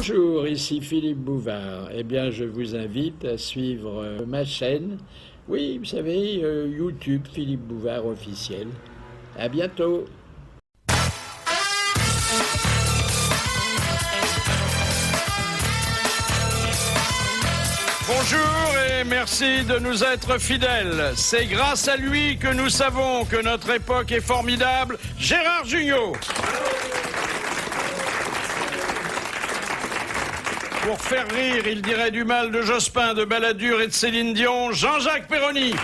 Bonjour, ici Philippe Bouvard. Eh bien, je vous invite à suivre ma chaîne. Oui, vous savez, YouTube Philippe Bouvard officiel. À bientôt. Bonjour et merci de nous être fidèles. C'est grâce à lui que nous savons que notre époque est formidable. Gérard Jugnot. Pour faire rire, il dirait du mal de Jospin, de Balladur et de Céline Dion, Jean-Jacques Perroni.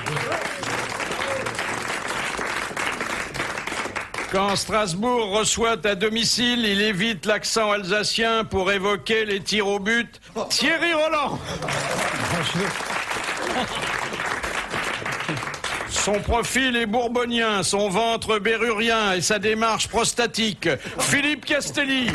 Quand Strasbourg reçoit à domicile, il évite l'accent alsacien pour évoquer les tirs au but. Thierry Roland. Son profil est bourbonien, son ventre bérurien et sa démarche prostatique. Philippe Castelli.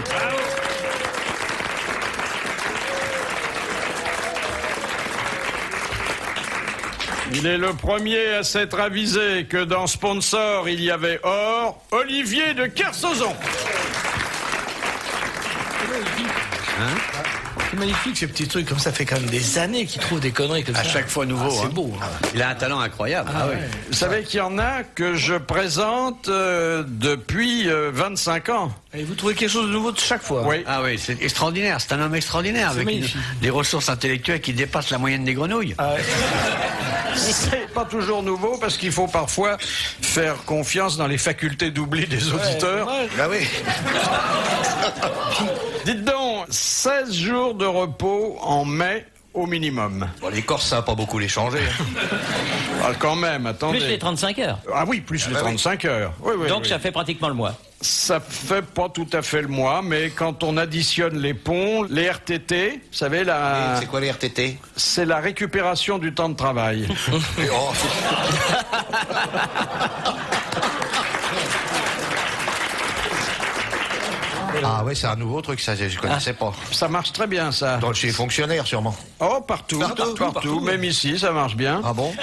Il est le premier à s'être avisé que dans Sponsor, il y avait or. Olivier de Kersauzon. C'est magnifique ces petits trucs, comme ça fait quand même des années qu'il trouve des conneries comme ça. À chaque fois nouveau. C'est beau. Hein. Il a un talent incroyable. Ouais. Vous savez qu'il y en a que je présente depuis 25 ans. Et vous trouvez quelque chose de nouveau de chaque fois. Oui. Ah oui, c'est extraordinaire. C'est un homme extraordinaire avec des ressources intellectuelles qui dépassent la moyenne des grenouilles. Ah ouais. C'est pas toujours nouveau parce qu'il faut parfois faire confiance dans les facultés d'oubli des auditeurs. Ah oui. Dites donc, 16 jours de repos en mai au minimum. Bon, les Corses, ça va pas beaucoup les changer. Ah, quand même, attendez. Plus les 35 heures. Ah oui, plus les 35 heures. Oui, oui, Donc oui. ça fait pratiquement le mois. Ça fait pas tout à fait le mois, mais quand on additionne les ponts, les RTT, vous savez, C'est quoi les RTT? c'est la récupération du temps de travail. Oh. Ah ouais, c'est un nouveau truc, ça, je connaissais pas. Ça marche très bien, ça. Chez les fonctionnaires, sûrement. Oh, partout, partout, même ici, ça marche bien. Ah bon?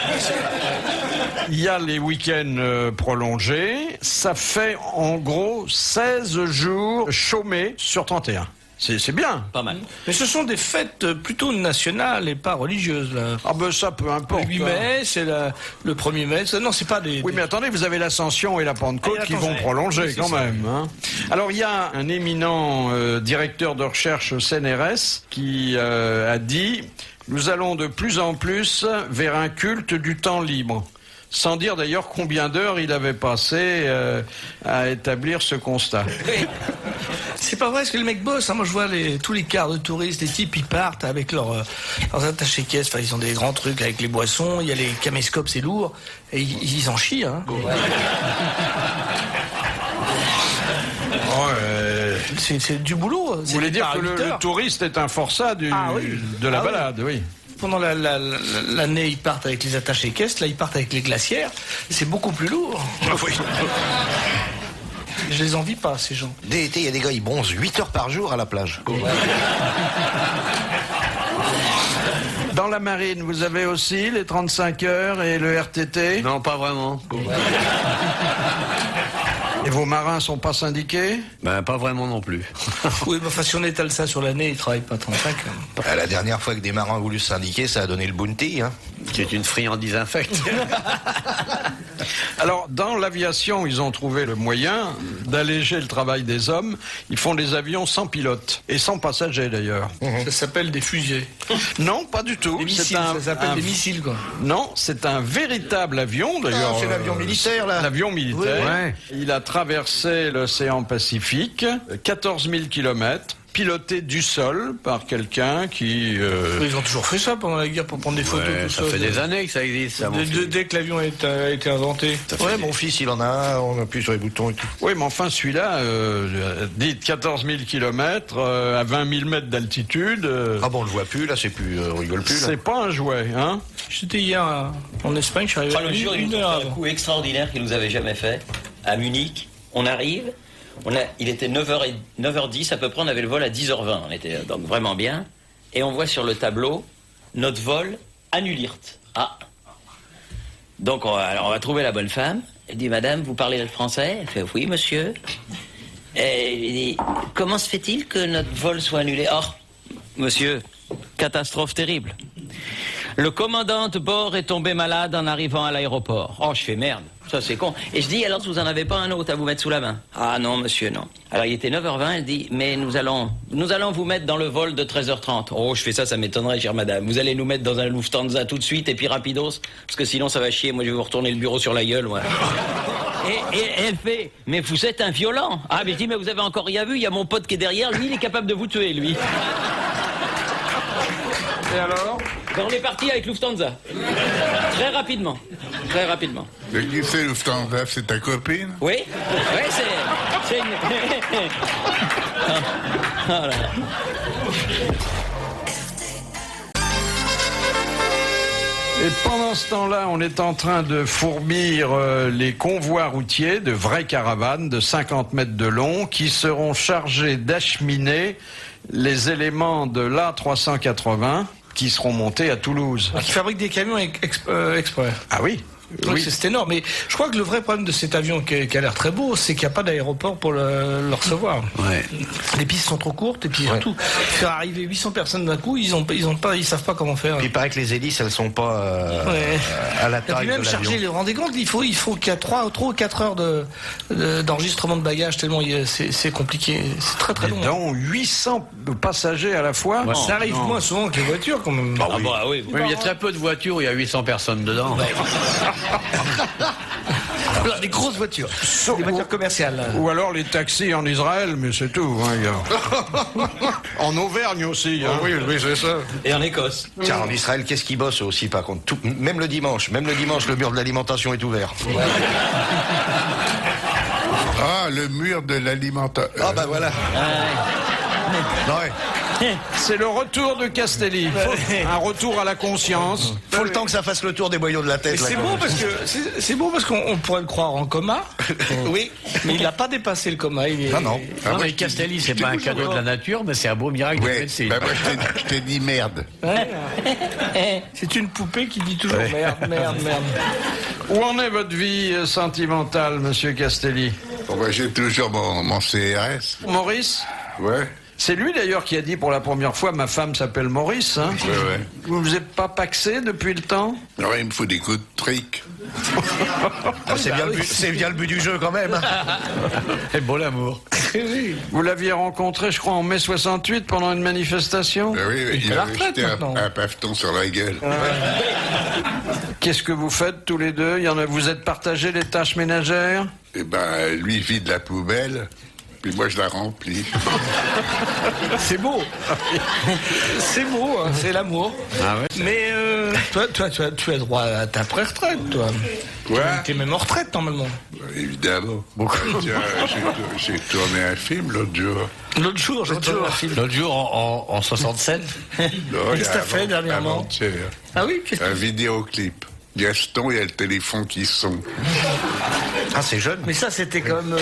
Il y a les week-ends prolongés. Ça fait en gros 16 jours chômés sur 31. C'est bien. Pas mal. Mais ce sont des fêtes plutôt nationales et pas religieuses. Là. Ah ben ça, peu importe. Le 8 mai, c'est le 1er mai. Non, c'est pas des... Oui, mais attendez, vous avez l'Ascension et la Pentecôte Ah, qui vont prolonger oui, quand ça. même. Hein. Alors, il y a un éminent directeur de recherche au CNRS qui a dit « Nous allons de plus en plus vers un culte du temps libre ». Sans dire d'ailleurs combien d'heures il avait passé à établir ce constat. C'est pas vrai, parce que le mec bosse. Hein. Moi, je vois tous les quarts de touristes, les types, ils partent avec leurs attachés-caisses. Enfin, ils ont des grands trucs avec les boissons. Il y a les caméscopes, c'est lourd. Et ils en chient, hein. C'est du boulot. Vous voulez dire que le touriste est un forçat de la balade, oui. Pendant l'année, ils partent avec les attachés-caisses. Là, ils partent avec les glacières. C'est beaucoup plus lourd. Oui. Je les envie pas, ces gens. Dès l'été, il y a des gars, ils bronzent 8 heures par jour à la plage. Dans la marine, vous avez aussi les 35 heures et le RTT. Non, pas vraiment. Et vos marins sont pas syndiqués? Ben, pas vraiment non plus. Oui, mais enfin, si on étale ça sur l'année, ils travaillent pas 35. La dernière fois que des marins ont voulu se syndiquer, ça a donné le bounty. Hein. Qui est une friandise infecte. Alors, dans l'aviation, ils ont trouvé le moyen d'alléger le travail des hommes. Ils font des avions sans pilote et sans passagers d'ailleurs. Ça s'appelle des fusées. Non, pas du tout. Des missiles, ça s'appelle des missiles, quoi. Non, c'est un véritable avion d'ailleurs. C'est l'avion militaire, là. L'avion militaire. Ouais. Il a traversé l'océan Pacifique, 14 000 kilomètres. Piloté du sol par quelqu'un qui... Ils ont toujours fait ça pendant la guerre pour prendre des photos. Ouais, tout ça fait des années que ça existe. Ça, mon fils. Dès que l'avion a été inventé. Ouais, mon fils, il en a un, on appuie sur les boutons et tout. Oui, mais enfin, celui-là, dites 14 000 kilomètres, à 20 000 mètres d'altitude... Ah bon, on le voit plus, là, c'est plus... on rigole plus, là. c'est pas un jouet, hein? J'étais hier en Espagne, je suis arrivé Le jour, il une nous heure a fait un avant. coup extraordinaire qu'il nous avait jamais fait. À Munich, on arrive, il était 9h10 à peu près, on avait le vol à 10h20. On était donc vraiment bien. Et on voit sur le tableau, notre vol annulirte. Ah. Donc on va trouver la bonne femme. Elle dit, madame, vous parlez le français? Elle fait, oui, monsieur. Et il dit, comment se fait-il que notre vol soit annulé? Or, monsieur, catastrophe terrible. Le commandant de bord est tombé malade en arrivant à l'aéroport. Oh, je fais merde, ça c'est con. Et je dis, alors vous en avez pas un autre à vous mettre sous la main? Ah non, monsieur, non. Alors il était 9h20, elle dit, mais nous allons vous mettre dans le vol de 13h30. Oh, je fais ça m'étonnerait, chère madame. Vous allez nous mettre dans un Lufthansa tout de suite et puis rapidos, parce que sinon ça va chier, moi je vais vous retourner le bureau sur la gueule, ouais. Et elle fait, mais vous êtes un violent. Ah, mais je dis, mais vous avez encore rien vu, il y a mon pote qui est derrière, lui il est capable de vous tuer, lui. Et alors? Ben, on est parti avec Lufthansa. Très rapidement. Très rapidement. Mais qui c'est Lufthansa? C'est ta copine? Oui? Oui, c'est une... Ah, là. Et pendant ce temps-là, on est en train de fourbir les convois routiers, de vraies caravanes de 50 mètres de long, qui seront chargés d'acheminer les éléments de l'A380 qui seront montés à Toulouse. Qui fabrique des camions exprès. Ah oui? Oui. C'est énorme, mais je crois que le vrai problème de cet avion qui a l'air très beau, c'est qu'il n'y a pas d'aéroport pour le recevoir. Ouais. Les pistes sont trop courtes et puis surtout, faire arriver 800 personnes d'un coup, ils savent pas comment faire. Puis il paraît que les hélices, elles sont pas à la Et taille puis même de charger, l'avion. vous rendez compte, il faut qu'il y a 3 ou 4 heures d'enregistrement de bagages, tellement c'est compliqué. C'est très très long. Donc 800 passagers à la fois. Ouais. Ça arrive moins souvent que les voitures quand même. Ah bah oui. Oui, mais il y a très peu de voitures où il y a 800 personnes dedans. Des grosses voitures. Des voitures commerciales. Ou alors les taxis en Israël, mais c'est tout. Hein, gars. En Auvergne aussi. Hein. Oui, c'est ça. Et en Écosse. Tiens, en Israël, qu'est-ce qui bosse aussi, par contre? Même le dimanche, le mur de l'alimentation est ouvert. Ah, le mur de l'alimentation. Ah bah voilà. Ouais. C'est le retour de Castelli. Un retour à la conscience. Faut le temps que ça fasse le tour des boyaux de la tête. Et c'est là, beau quand parce que c'est beau parce qu'on pourrait le croire en coma. Oui. Mais il n'a pas dépassé le coma. Il est... Non, non. Non, mais Castelli, c'est pas un cadeau de la nature, mais c'est un beau miracle de Ouais, médecine. bah moi je t'ai dit merde. Ouais. C'est une poupée qui dit toujours merde. Où en est votre vie sentimentale, monsieur Castelli? Bon, bah, j'ai toujours mon CRS. Maurice? Ouais. C'est lui d'ailleurs qui a dit pour la première fois ma femme s'appelle Maurice. Hein. Ouais. Vous vous êtes pas paxé depuis le temps? Alors il me faut des coups de trick. Ah, c'est bien le but du jeu quand même. C'est beau l'amour. Vous l'aviez rencontré, je crois, en mai 68 pendant une manifestation. Bah oui, il à la avait retraite, jeté maintenant. un paveton sur la gueule. Qu'est-ce que vous faites tous les deux? Vous êtes partagés les tâches ménagères? Et ben lui il vide la poubelle, puis moi je la remplis. C'est beau. C'est beau, hein, c'est l'amour. Ah ouais. Mais toi, tu as droit à ta pré-retraite, toi. Quoi? Tu es même en retraite normalement. Évidemment. Tiens, j'ai tourné un film l'autre jour. L'autre jour, j'ai tourné un film. L'autre jour, en 67, Non, Qu'est-ce que t'as fait dernièrement? Avant-hier. Ah oui, qu'est-ce que... Un vidéoclip. Gaston, il y a le téléphone qui sonne. Ah, c'est jeune. Mais ça, c'était quand même...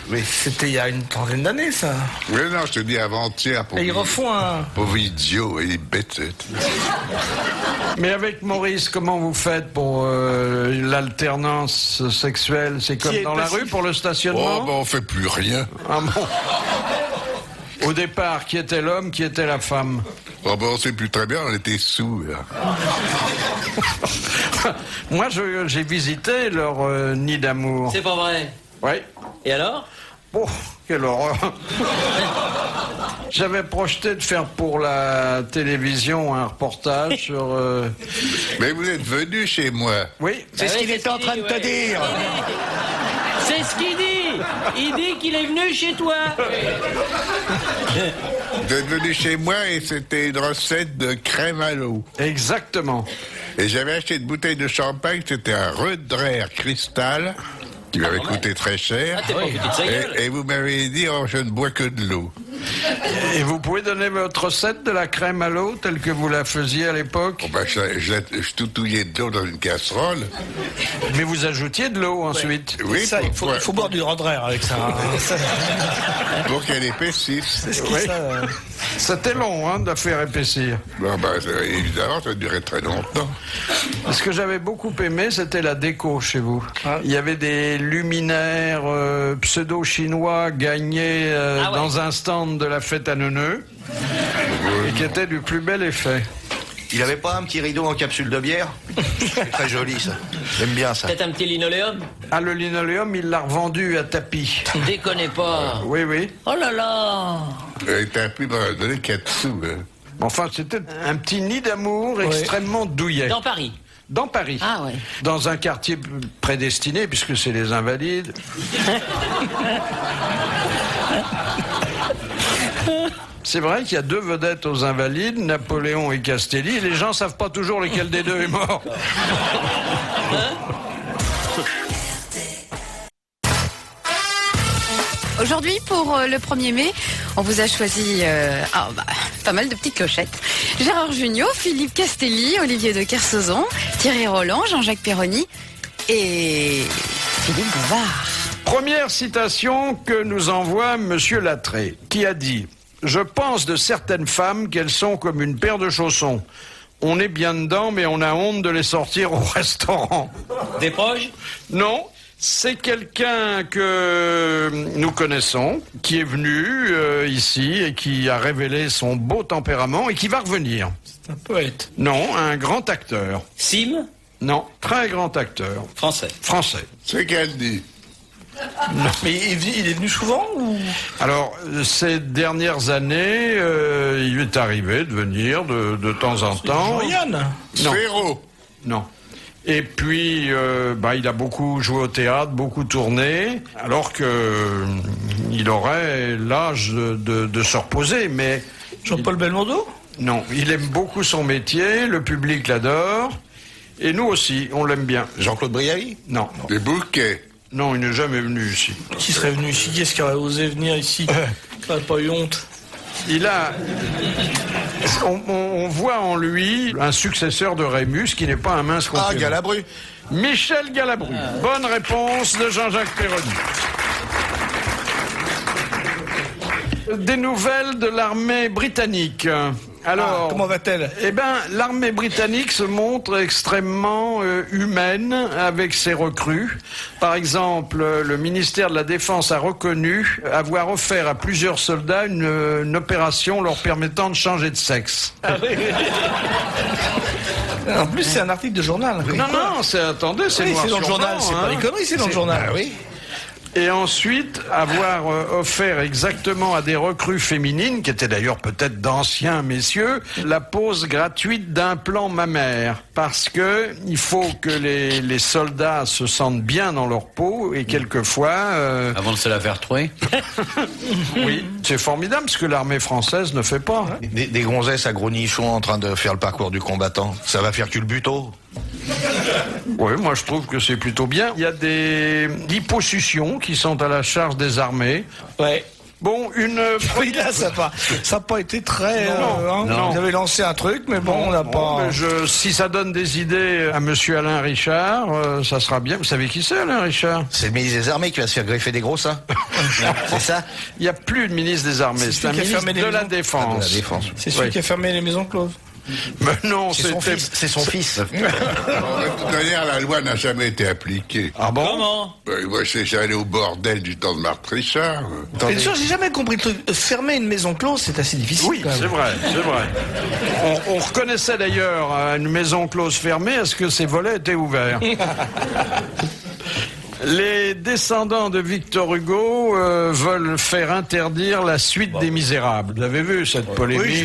Oui. C'était il y a une trentaine d'années, ça. Oui, non, je te dis avant-hier. Et ils refont un... Pauvre idiot, il est bête. Mais avec Maurice, comment vous faites pour l'alternance sexuelle? C'est comme Qui est dans la passif. rue pour le Oh, stationnement? ben on fait plus rien. Ah bon. Au départ, qui était l'homme, qui était la femme? Oh, ben on sait plus très bien, on était sous. Là. Moi, j'ai visité leur nid d'amour. C'est pas vrai. Oui. Et alors? Oh, quelle horreur. J'avais projeté de faire pour la télévision un reportage sur... Mais vous êtes venu chez moi. Oui. C'est ce qu'il était en train de te dire. C'est ce qu'il dit. Il dit qu'il est venu chez toi. Vous êtes venu chez moi et c'était une recette de crème à l'eau. Exactement. Et j'avais acheté une bouteille de champagne, c'était un Rudrer Cristal, qui m'avait coûté très cher. Ah, t'es pas foutu de sa gueule. Et vous m'avez dit, oh, je ne bois que de l'eau. Et vous pouvez donner votre recette de la crème à l'eau telle que vous la faisiez à l'époque? Bon, ben, je toutouillais de l'eau dans une casserole. Mais vous ajoutiez de l'eau ensuite? Oui, Ça, il faut boire du Rodrer avec ça. pour qu'elle épaississe. C'est ce qui Oui. ça... C'était long hein, de la faire épaissir. Bon, ben, évidemment, ça durait très longtemps. Ce que j'avais beaucoup aimé, c'était la déco chez vous. Ah. Il y avait des luminaires pseudo-chinois gagnés Ah ouais. dans un stand de la fête à Neuneu. et qui était du plus bel effet. Il avait pas un petit rideau en capsule de bière? C'est très joli, ça. J'aime bien ça. Peut-être un petit linoléum? Ah, le linoléum, il l'a revendu à tapis. Déconnez pas. Oui, oui. Oh là là. T'as pu me donner 4 sous. Hein. Enfin, c'était un petit nid d'amour extrêmement douillet. Dans Paris? Dans Paris. Ah ouais. Dans un quartier prédestiné, puisque c'est les Invalides. C'est vrai qu'il y a 2 vedettes aux Invalides, Napoléon et Castelli, et les gens savent pas toujours lequel des 2 est mort. Aujourd'hui, pour le 1er mai, on vous a choisi pas mal de petites clochettes. Gérard Jugnot, Philippe Castelli, Olivier de Kersauzon, Thierry Roland, Jean-Jacques Perroni et Philippe Bouvard. Première citation que nous envoie Monsieur Lattré, qui a dit « Je pense de certaines femmes qu'elles sont comme une paire de chaussons. On est bien dedans, mais on a honte de les sortir au restaurant. » Des proches? Non, c'est quelqu'un que nous connaissons, qui est venu ici et qui a révélé son beau tempérament et qui va revenir. C'est un poète. Non, un grand acteur. Sim? Non, très grand acteur. Français. Français. C'est qu'elle dit. Mais il est venu souvent ou... Alors, ces dernières années, il est arrivé de venir de temps en temps. Jean-Yann? Non. Ferro. Non. Et puis, il a beaucoup joué au théâtre, beaucoup tourné, alors que il aurait l'âge de se reposer, mais... Jean-Paul Belmondo? Non, il aime beaucoup son métier, le public l'adore, et nous aussi, on l'aime bien. Jean-Claude Brialy? Non. Des bouquets. Non, il n'est jamais venu ici. Qui serait venu ici? Qui est-ce qui aurait osé venir ici? Qui n'aurait pas eu honte? Il a... On voit en lui un successeur de Rémus qui n'est pas un mince concurrent. Ah, Galabru. Michel Galabru. Bonne réponse de Jean-Jacques Perroni. Des nouvelles de l'armée britannique. Alors, comment va-t-elle? Eh bien, l'armée britannique se montre extrêmement humaine avec ses recrues. Par exemple, le ministère de la Défense a reconnu avoir offert à plusieurs soldats une opération leur permettant de changer de sexe. Ah oui. En plus, c'est un article de journal. Non, attendez, c'est Oui, noir c'est dans le sur journal, blanc, c'est hein. pas des conneries, c'est dans le journal. Ah oui. Et ensuite, avoir offert exactement à des recrues féminines, qui étaient d'ailleurs peut-être d'anciens messieurs, la pose gratuite d'implants mammaires. Parce que il faut que les soldats se sentent bien dans leur peau, et quelquefois... Avant de se la faire trouer. Oui, c'est formidable, ce que l'armée française ne fait pas. Des gonzesses à gros nichons en train de faire le parcours du combattant. Ça va faire culbuto. Oui, moi je trouve que c'est plutôt bien. Il y a des liposuctions qui sont à la charge des armées. Ouais. Bon, Oui, là, ça n'a pas été très... non. Vous avez lancé un truc, mais bon, on n'a pas... Mais si ça donne des idées à monsieur Alain Richard, ça sera bien. Vous savez qui c'est, Alain Richard? C'est le ministre des Armées qui va se faire greffer des gros seins. C'est ça? Il n'y a plus de ministre des Armées, c'est un ministre de la Défense. Ah, de la Défense. C'est celui qui a fermé les maisons closes. Mais non, C'est son fils. C'est son fils. De toute manière, la loi n'a jamais été appliquée. Ah bon? Comment? Moi, j'allais au bordel du temps de Marc Richard. Bien sûr, j'ai jamais compris le truc. Fermer une maison close, c'est assez difficile. Oui, quand même. c'est vrai. On reconnaissait d'ailleurs une maison close fermée, est-ce que ses volets étaient ouverts? Les descendants de Victor Hugo veulent faire interdire la suite des Misérables. Vous avez vu cette polémique?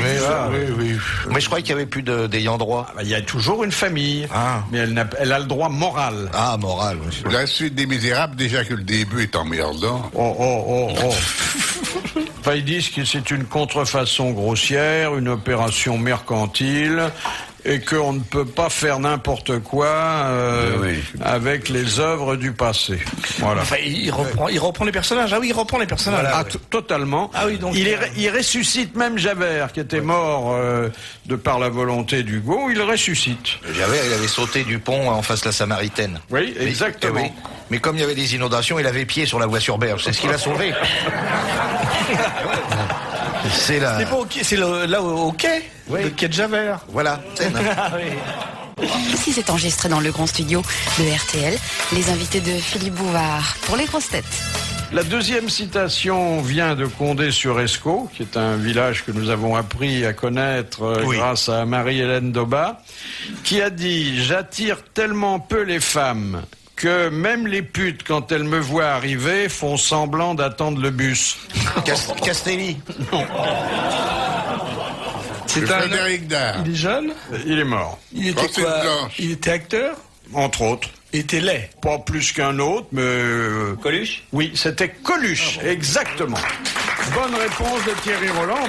Oui. Mais je croyais qu'il n'y avait plus d'ayant droit. Il y a toujours une famille, mais elle a le droit moral. Ah, moral. Oui. La suite des Misérables, déjà que le début est emmerdant. Oh. Enfin, ils disent que c'est une contrefaçon grossière, une opération mercantile, et qu'on ne peut pas faire n'importe quoi avec les œuvres du passé. Voilà. Enfin, il reprend les personnages. Ah oui, il reprend les personnages. Ah, totalement. Ah oui, donc il ressuscite même Javert, qui était mort de par la volonté d'Hugo. Il ressuscite. Javert, il avait sauté du pont en face de la Samaritaine. Oui, exactement. Oui. Mais comme il y avait des inondations, il avait pied sur la voie sur berge. C'est ce qu'il a sauvé. C'est la... C'est là au quai, le quai de Javert. Voilà. Ici, c'est enregistré dans le grand studio de RTL. Les invités de Philippe Bouvard pour les grosses têtes. La deuxième citation vient de Condé-sur-Escaut, qui est un village que nous avons appris à connaître grâce à Marie-Hélène Daubat, qui a dit « J'attire tellement peu les femmes que même les putes, quand elles me voient arriver, font semblant d'attendre le bus. » Castelli. Non. C'est Frédéric Dard. Il est jeune. Il est mort. Il était Francine quoi? Blanche. Il était acteur. Entre autres. Il était laid. Pas plus qu'un autre, mais... Coluche? Oui, c'était Coluche, exactement. Bonne réponse de Thierry Roland.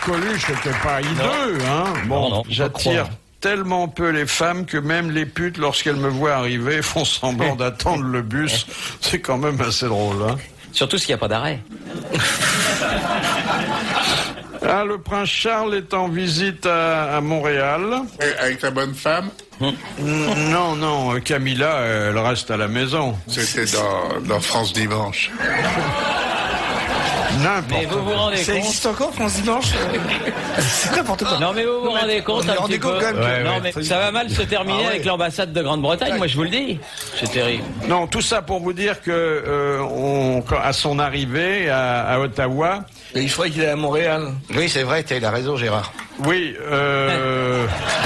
Coluche n'était pas hideux, hein. Bon, Non, j'attire tellement peu les femmes que même les putes, lorsqu'elles me voient arriver, font semblant d'attendre le bus. C'est quand même assez drôle, hein. Surtout s'il n'y a pas d'arrêt. Ah, le prince Charles est en visite à Montréal. Avec sa bonne femme? Non, Camilla, elle reste à la maison. C'était dans France Dimanche. Mais vous vous rendez Ça compte? existe encore, France Dimanche? C'est n'importe quoi. Non mais vous vous rendez compte un petit peu? Non mais ça va mal se terminer avec l'ambassade de Grande-Bretagne, moi je vous le dis. C'est terrible. Non, tout ça pour vous dire que à son arrivée à Ottawa, Mais il faudrait qu'il aille à Montréal. Oui, c'est vrai, il a raison, Gérard. oui,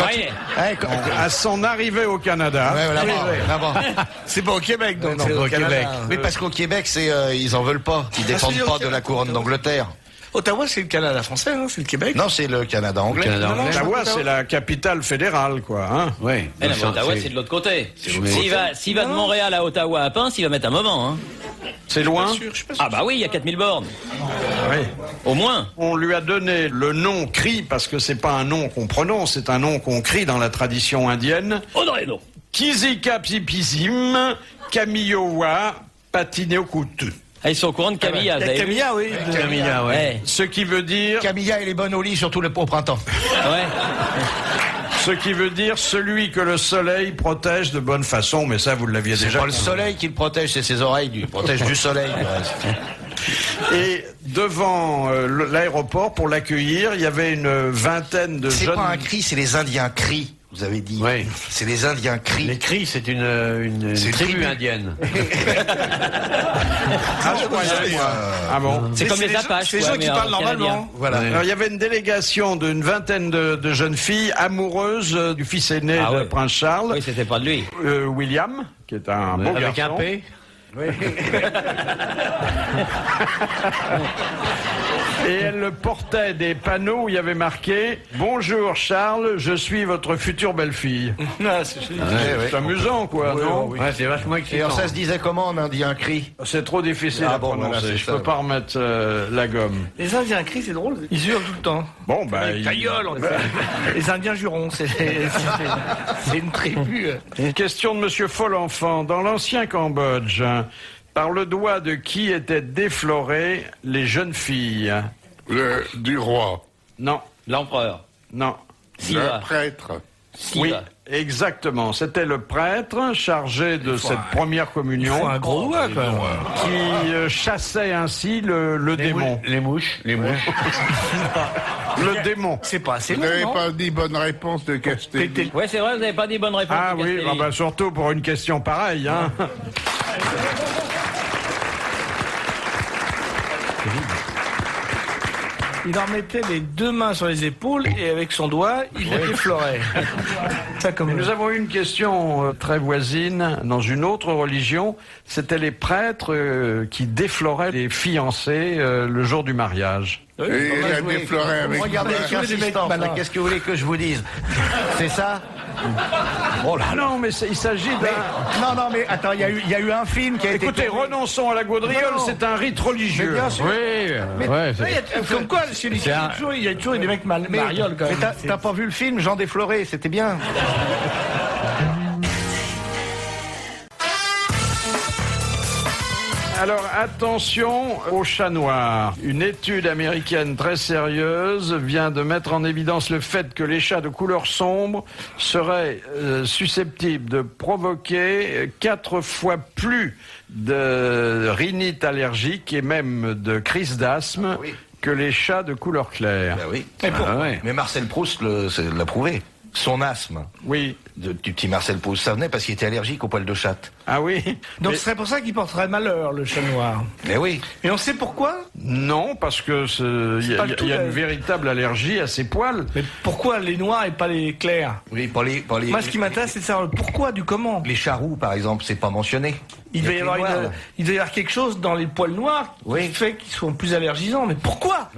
Ouais. à son arrivée au Canada, C'est pas au Québec, donc. Non, c'est pas au au Canada. Québec. Oui, parce qu'au Québec, ils en veulent pas. Ils dépendent c'est au pas de Québec. la couronne d'Angleterre. Ottawa, c'est le Canada français, hein, c'est le Québec. Non, c'est le Canada anglais. Ottawa, c'est la capitale fédérale, quoi. Hein. Oui. Mais non, mais Ottawa, c'est de l'autre côté. S'il va de Montréal à Ottawa à Pince, il va mettre un moment. Hein. C'est loin. Je suis pas sûr. Ah bah oui, il y a 4000 bornes. Oui. Au moins. On lui a donné le nom cri parce que c'est pas un nom qu'on prononce, c'est un nom qu'on crie dans la tradition indienne. Odreno. Kizikapipisim Kamiyowa Patineokutu. Ah, ils sont au courant de Camilla, vous avez vu? Camilla, oui. Camilla, ouais. Ouais. Ce qui veut dire, Camilla, elle est bonne au lit, surtout au printemps. Ouais. ce qui veut dire celui que le soleil protège de bonne façon, mais ça vous l'aviez C'est déjà. pas le soleil qui le protège, c'est ses oreilles, il protège du soleil. Du reste. Et devant l'aéroport, pour l'accueillir, il y avait une vingtaine de C'est jeunes. pas un cri, c'est les Indiens crient. Vous avez dit. Oui. C'est les Indiens crient. Les Cris, c'est une C'est une tribu tribu. indienne. Ah, je croyais, moi. Ah bon. C'est comme les Apaches. C'est les quoi, gens qui mais parlent en canadien. normalement. Voilà. Alors, il y avait une délégation d'une vingtaine de jeunes filles amoureuses du fils aîné Ah de ouais. Prince Charles, Oui, c'était pas de lui. William, qui est un beau Avec garçon. un P. Et elle portait des panneaux où il y avait marqué « Bonjour Charles, je suis votre future belle-fille Ah, c'est génial. ». C'est amusant, quoi, non? Ouais, c'est vachement Et excitant. alors ça se disait comment en indien cri? C'est trop difficile Ah à bon, prononcer, voilà, c'est je ça. peux pas remettre la gomme. Les Indiens crient, c'est drôle. Ils hurlent tout le temps. Bon, bah... Ta gueule, on dit. Les Indiens jurons, c'est une tribu. Une question de Monsieur Folenfant. Dans l'ancien Cambodge, par le doigt de qui étaient déflorées les jeunes filles? Du roi. Non, L'empereur. non. Le Siva. prêtre. Oui, Siva. exactement. C'était le prêtre chargé de cette première communion Un gros doigt, quoi. qui chassait ainsi le démon. Les mouches. Le démon. C'est pas assez Vous long, n'avez non? pas dit bonne réponse de Castelli. Ouais, c'est vrai, vous n'avez pas dit bonne réponse. Ah de oui, Castelli. ah bah surtout pour une question pareille. Hein. Il en mettait les deux mains sur les épaules et avec son doigt, il les déflorait. Ça comme Nous avons eu une question très voisine dans une autre religion. C'était les prêtres qui défloraient les fiancés le jour du mariage. Et il a défloré avec... Regardez avec insistance, là, qu'est-ce que vous voulez que je vous dise? C'est ça? Oh là non, mais il s'agit d'un... Non, mais attends, il y a eu un film qui a été... Écoutez, renonçons à la gaudriole, Non. c'est un rite religieux. Mais bien sûr. Comme quoi, chez les il y a toujours des mecs marioles, quand Mais même. t'as pas vu le film Jean Défloré, c'était bien. Alors attention aux chats noirs. Une étude américaine très sérieuse vient de mettre en évidence le fait que les chats de couleur sombre seraient susceptibles de provoquer 4 fois plus de rhinite allergique et même de crise d'asthme oui. que les chats de couleur claire. Ben oui. ouais. Mais Marcel Proust l'a prouvé. Son asthme Oui. du petit Marcel Proust, ça venait parce qu'il était allergique aux poils de chatte. Ah oui. Donc ce serait pour ça qu'il porterait malheur, le chat noir. Mais oui. Et on sait pourquoi? Non, parce que il y a une véritable allergie à ses poils. Mais pourquoi les noirs et pas les clairs? Oui, pour les Moi, ce qui m'intéresse, c'est de savoir le pourquoi du comment. les charroux, par exemple, c'est pas mentionné. Il doit y avoir quelque chose dans les poils noirs qui fait qu'ils sont plus allergisants. Mais pourquoi?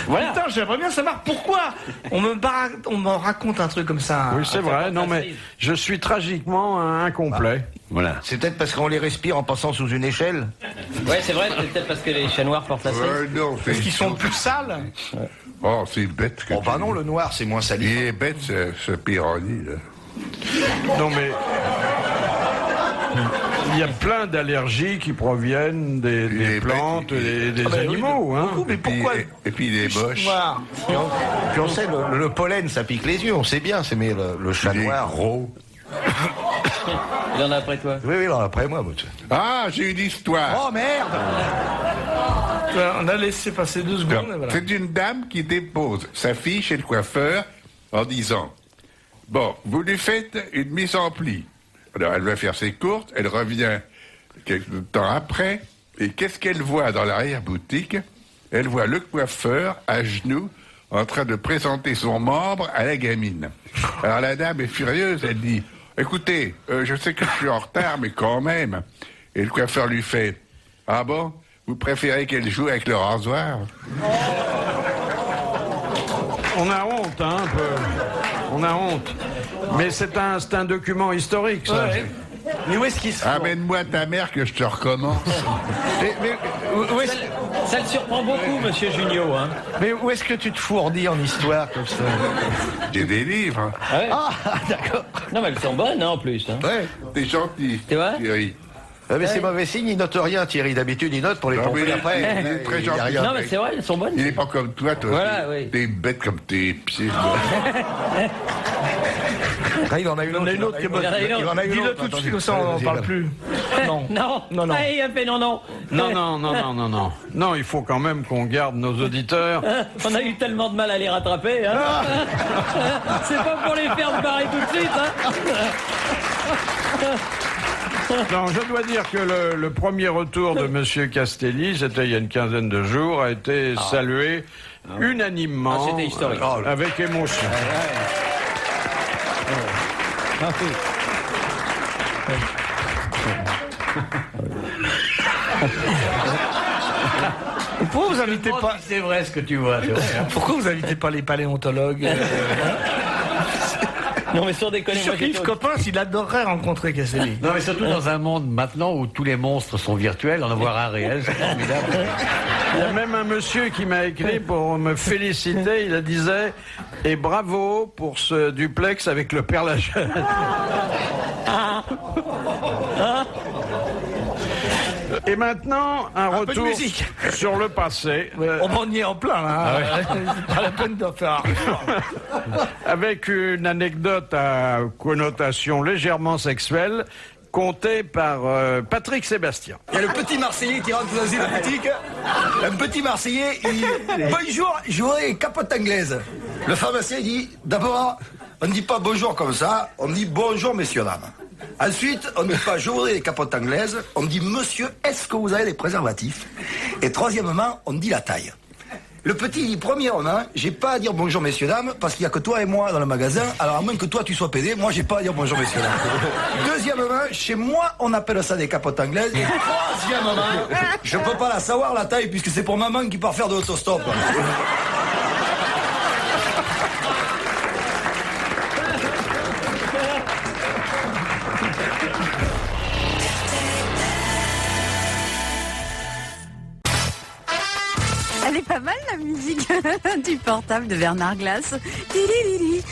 Voilà. Putain, j'aimerais bien savoir pourquoi. On me raconte un truc comme ça. Oui, c'est vrai. Non, mais je suis tragiquement incomplet. Voilà. C'est peut-être parce qu'on les respire en passant sous une échelle. Ouais, c'est vrai, c'est peut-être parce que les chats noirs portent la cerise. Non, c'est... Parce qu'ils sont plus sales. Oh, c'est bête que Oh, bah non, le noir, c'est moins Il salé. est bête, ce Pironi, là. Non, mais il y a plein d'allergies qui proviennent des plantes, des animaux. Hein. Mais pourquoi? Et puis il est moche. Noir. Puis on sait, le pollen, ça pique les yeux, on sait bien, mais le chat Il est noir. gros. Il en a après toi. Oui, non, après moi. Ah, j'ai une histoire. Oh merde! On a laissé passer 2 secondes. Et voilà. C'est une dame qui dépose sa fille chez le coiffeur en disant: bon, vous lui faites une mise en pli. Alors elle va faire ses courses, elle revient quelques temps après, et qu'est-ce qu'elle voit dans l'arrière-boutique? Elle voit le coiffeur à genoux en train de présenter son membre à la gamine. Alors la dame est furieuse, elle dit: écoutez, je sais que je suis en retard, mais quand même. Et le coiffeur lui fait: ah bon? Vous préférez qu'elle joue avec le rasoir? On a honte, hein, un peu. On a honte. Mais c'est un document historique, ça. Ouais. Mais où est-ce qu'il se Amène-moi ta mère que je te recommence. où est-ce... Ça le surprend beaucoup, monsieur Junio. Hein. Mais où est-ce que tu te fournis en histoire comme ça? J'ai des livres. Ah ouais. D'accord. Non, mais elles sont bonnes, hein, en plus. Hein. Ouais, t'es gentil. C'est vrai? Thierry. Mais c'est mauvais signe, il note rien, Thierry. D'habitude, il note pour les Non, mais pomper après. il est très Il y a gentil. rien. Non, mais c'est vrai, elles sont bonnes. Il est pas comme toi, toi. Voilà, oui. T'es bête comme tes pieds. Ah, il en a une autre qui est bonne. Il en a une autre. Dis-le tout de suite, comme ça on n'en parle plus. Non. Non. Non. Ah, il a fait non. Non. Non, il faut quand même qu'on garde nos auditeurs. On a eu tellement de mal à les rattraper. Hein. C'est pas pour les faire se barrer tout de suite. Hein. Non, je dois dire que le premier retour de Monsieur Castelli, c'était il y a une quinzaine de jours, a été salué unanimement. C'était historique. Avec émotion. Pourquoi vous invitez pas... C'est vrai ce que tu vois. C'est vrai, hein. Pourquoi vous invitez pas les paléontologues? Non, mais sans déconner. Sur Yves Coppens, il adorerait rencontrer Castelli. Non, mais surtout dans un monde maintenant où tous les monstres sont virtuels, en avoir un réel, c'est formidable. Il y a même un monsieur qui m'a écrit pour me féliciter. Il disait: et bravo pour ce duplex avec le Père Lachaise. Et maintenant, un peu de retour musique. sur le passé. On en y est en plein, là. C'est pas la peine de faire Avec une anecdote à connotation légèrement sexuelle, contée par Patrick Sébastien. Il y a le petit Marseillais qui rentre dans une boutique. Un petit Marseillais, il dit bonjour, j'aurais capote anglaise. Le pharmacien il dit d'abord, on ne dit pas bonjour comme ça, on dit bonjour messieurs dames. Ensuite, on ne dit pas je voudrais des capotes anglaises, on dit monsieur, est-ce que vous avez des préservatifs? Et troisièmement, on dit la taille. Le petit dit premièrement, j'ai pas à dire bonjour messieurs dames parce qu'il y a que toi et moi dans le magasin, alors à moins que toi tu sois pédé, moi j'ai pas à dire bonjour messieurs dames. Deuxièmement, chez moi on appelle ça des capotes anglaises. Et troisièmement, je peux pas la savoir la taille puisque c'est pour maman qui part faire de l'autostop. Elle est pas mal la musique du portable de Bernard Glass. Tidididi.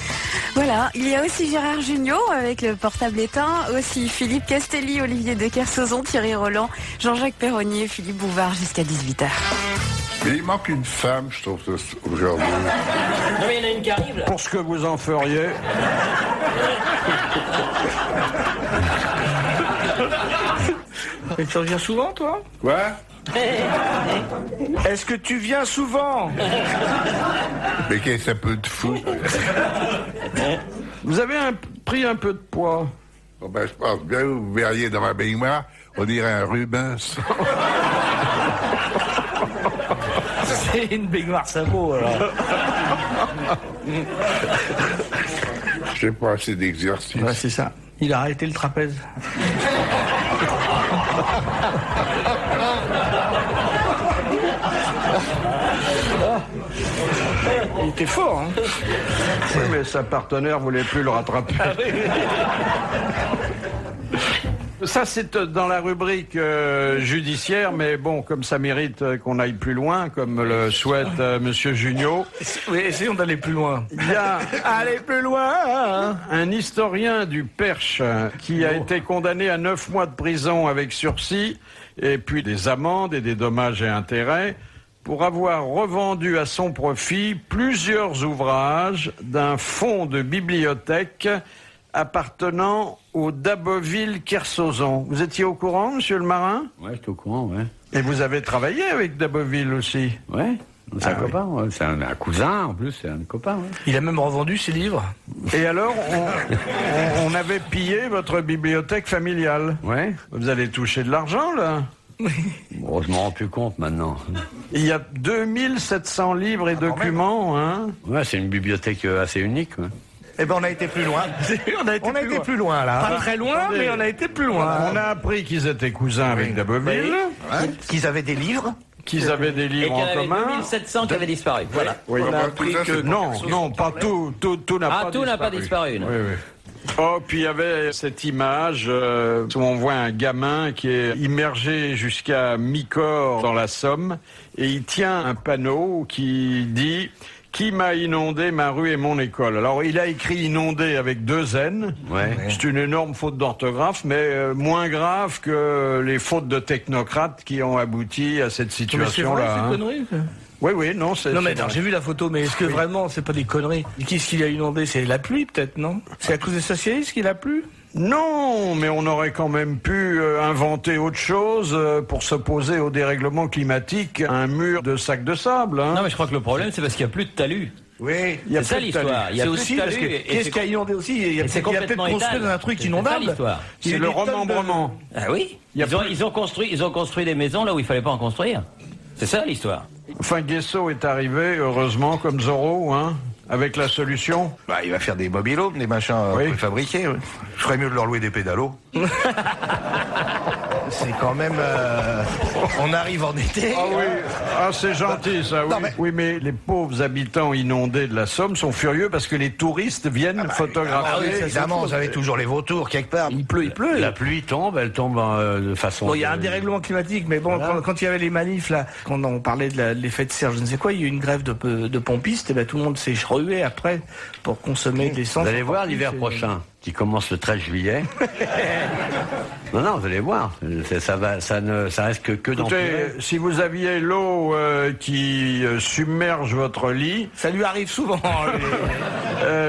Voilà, il y a aussi Gérard Jugnot avec le portable éteint, aussi Philippe Castelli, Olivier de Kersauzon, Thierry Roland, Jean-Jacques Perronnier, Philippe Bouvard jusqu'à 18h. Mais il manque une femme, je trouve, aujourd'hui. Non, mais il y en a une qui arrive là. Pour ce que vous en feriez. Et tu reviens souvent, toi? Quoi? Est-ce que tu viens souvent? Mais qu'est-ce que ça peut te foutre? Vous avez pris un peu de poids. Bon, ben, je pense bien, vous verriez dans ma baignoire, on dirait un Rubens. C'est une baignoire sabot, alors. Je sais pas assez d'exercice. Ouais, c'est ça. Il a arrêté le trapèze. Il était fort, hein. Oui, mais sa partenaire voulait plus le rattraper. Ça, c'est dans la rubrique judiciaire, mais bon, comme ça mérite qu'on aille plus loin, comme le souhaite Monsieur Junio. Oui, essayons d'aller plus loin. Il y a Allez plus loin. un historien du Perche qui a été condamné à 9 mois de prison avec sursis, et puis des amendes et des dommages et intérêts, pour avoir revendu à son profit plusieurs ouvrages d'un fonds de bibliothèque appartenant au d'Abbeville-Kersozon. Vous étiez au courant, monsieur le marin? Ouais, j'étais au courant, ouais. Et vous avez travaillé avec d'Abbeville aussi? Ouais, c'est un Ah oui. copain, ouais. C'est un cousin, en plus, c'est un copain, ouais. Il a même revendu ses livres. Et alors, on avait pillé votre bibliothèque familiale. Ouais. Vous allez toucher de l'argent, là? Bon, je m'en rends plus compte maintenant. Il y a 2700 livres et documents, hein? Ouais, c'est une bibliothèque assez unique, ouais. Eh ben, on a été plus loin. On a été, plus loin, là. Pas très loin, mais on a été plus loin. On a appris qu'ils étaient cousins avec d'Abbeville, Qu'ils avaient des livres. qu'ils avaient des Et livres qu'il y en en avait commun. 2700 qui avaient disparu. Voilà. Oui. On a appris tout ça, que c'est non, pas tout. Tout n'a Ah, pas tout n'a pas disparu. non. Oui, oui. Oh, puis il y avait cette image où on voit un gamin qui est immergé jusqu'à mi-corps dans la Somme et il tient un panneau qui dit « Qui m'a inondé ma rue et mon école ?» Alors il a écrit « inondé » avec 2 N. Ouais. C'est une énorme faute d'orthographe, mais moins grave que les fautes de technocrates qui ont abouti à cette Mais c'est vrai, situation-là. ces hein. conneries. Oui, oui, non, c'est... Non mais c'est non, vrai. j'ai vu la photo, mais est-ce que vraiment c'est pas des conneries? Qu'est-ce qu'il a inondé? C'est la pluie peut-être, non? C'est à cause des socialistes qu'il a plu? Non, mais on aurait quand même pu inventer autre chose pour s'opposer au dérèglement climatique, un mur de sacs de sable. Hein. Non, mais je crois que le problème, c'est parce qu'il n'y a plus de talus. Oui. Il y a C'est ça plus de talus. l'histoire. Il y a C'est plus aussi de parce talus. que et qu'est-ce c'est qui a inondé aussi? Il y a et c'est peut-être complètement construit étale. dans un truc C'est ça, inondable. l'histoire. Il y a C'est des le tonnes de- remembrement. Ah oui. Il y a Ils ont construit des maisons là où il fallait pas en construire. C'est ça l'histoire. Enfin, Guesso est arrivé, heureusement, comme Zorro, hein, avec la solution. Bah, il va faire des mobil-homes, des machins Oui. préfabriqués. Ouais. Je ferais mieux de leur louer des pédalos. C'est quand même... on arrive en été. Ah oui, ah, c'est gentil ça, oui. Non, mais- Oui, mais les pauvres habitants inondés de la Somme sont furieux parce que les touristes viennent photographier. Ah oui, évidemment, vous avez toujours les vautours quelque part. Il pleut. La pluie tombe, elle tombe de façon... Bon, il y a un dérèglement climatique, mais bon, quand il y avait les manifs, là, quand on parlait de l'effet de serre, je ne sais quoi, il y a eu une grève de pompistes, et ben tout le monde s'est rué après pour consommer de l'essence. Vous allez voir Encore plus, l'hiver et- prochain, qui commence le 13 juillet. Non, vous allez voir. Ça reste que Écoutez, d'empirer. si vous aviez l'eau qui submerge votre lit, Ça lui arrive souvent.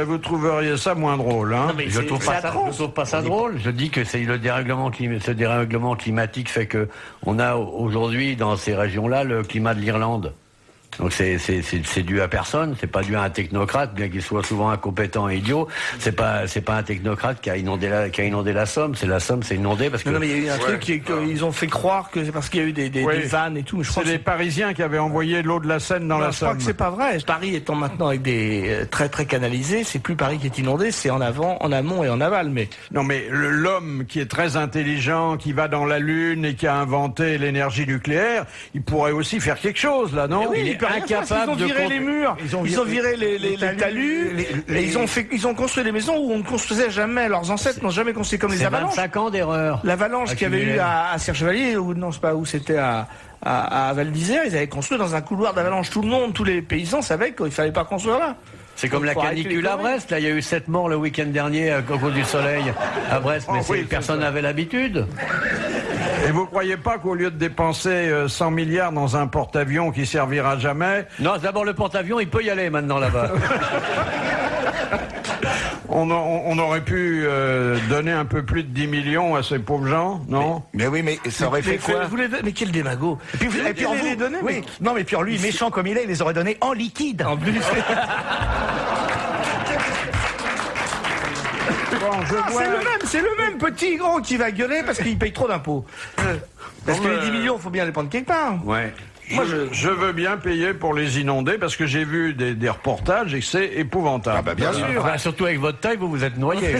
vous trouveriez ça moins drôle. Hein. mais Je trouve pas ça drôle. Je dis que c'est le dérèglement ce dérèglement climatique fait que on a aujourd'hui dans ces régions-là le climat de l'Irlande. Donc c'est dû à personne, c'est pas dû à un technocrate, bien qu'il soit souvent incompétent et idiot. C'est pas un technocrate qui a inondé la Somme. C'est la Somme, c'est inondé parce que Non, mais il y a eu un truc qu'ils ont fait croire que c'est parce qu'il y a eu des Oui. vannes et tout. Mais je crois C'est que les Parisiens qui avaient envoyé l'eau de la Seine dans la je crois Somme. que c'est pas vrai. Paris étant maintenant avec des très très canalisés, c'est plus Paris qui est inondé, c'est en amont et en aval. Mais Non, mais l'homme qui est très intelligent, qui va dans la Lune et qui a inventé l'énergie nucléaire, il pourrait aussi faire quelque chose, là, non? oui, Il il est peut rien faire, incapable ils ont viré de... les murs, ils ont viré les talus, et ils ont construit des maisons où on ne construisait jamais. Leurs ancêtres n'ont jamais construit comme les c'est avalanches. 25 ans d'erreur. L'avalanche qu'il y avait eu Accumulée. à Serre-Chevalier, ou non, c'est pas où, c'était à Val d'Isère, ils avaient construit dans un couloir d'avalanche. Tout le monde, tous les paysans savaient qu'il fallait pas construire là. C'est comme la Faut arrêter canicule les à conneries. Brest. Là, il y a eu 7 morts le week-end dernier à cause du soleil à Brest, mais Oh oui, personne n'avait l'habitude. Et vous croyez pas qu'au lieu de dépenser 100 milliards dans un porte-avions qui servira jamais, Non, d'abord le porte-avions, il peut y aller maintenant là-bas. on aurait pu donner un peu plus de 10 millions à ces pauvres gens, non? Mais oui, mais ça aurait fait quoi? Mais quel démago. Et puis, en les vous, donner, oui. Non, mais puis en lui, méchant comme il est, il les aurait donnés en liquide. En plus. Bon, je vois... C'est le même petit gros qui va gueuler parce qu'il paye trop d'impôts. Parce que les 10 millions, faut bien les prendre quelque part. Ouais. Moi, je veux bien payer pour les inondés parce que j'ai vu des reportages et que c'est épouvantable. Ah bah bien sûr. Enfin, surtout avec votre taille, vous êtes noyé.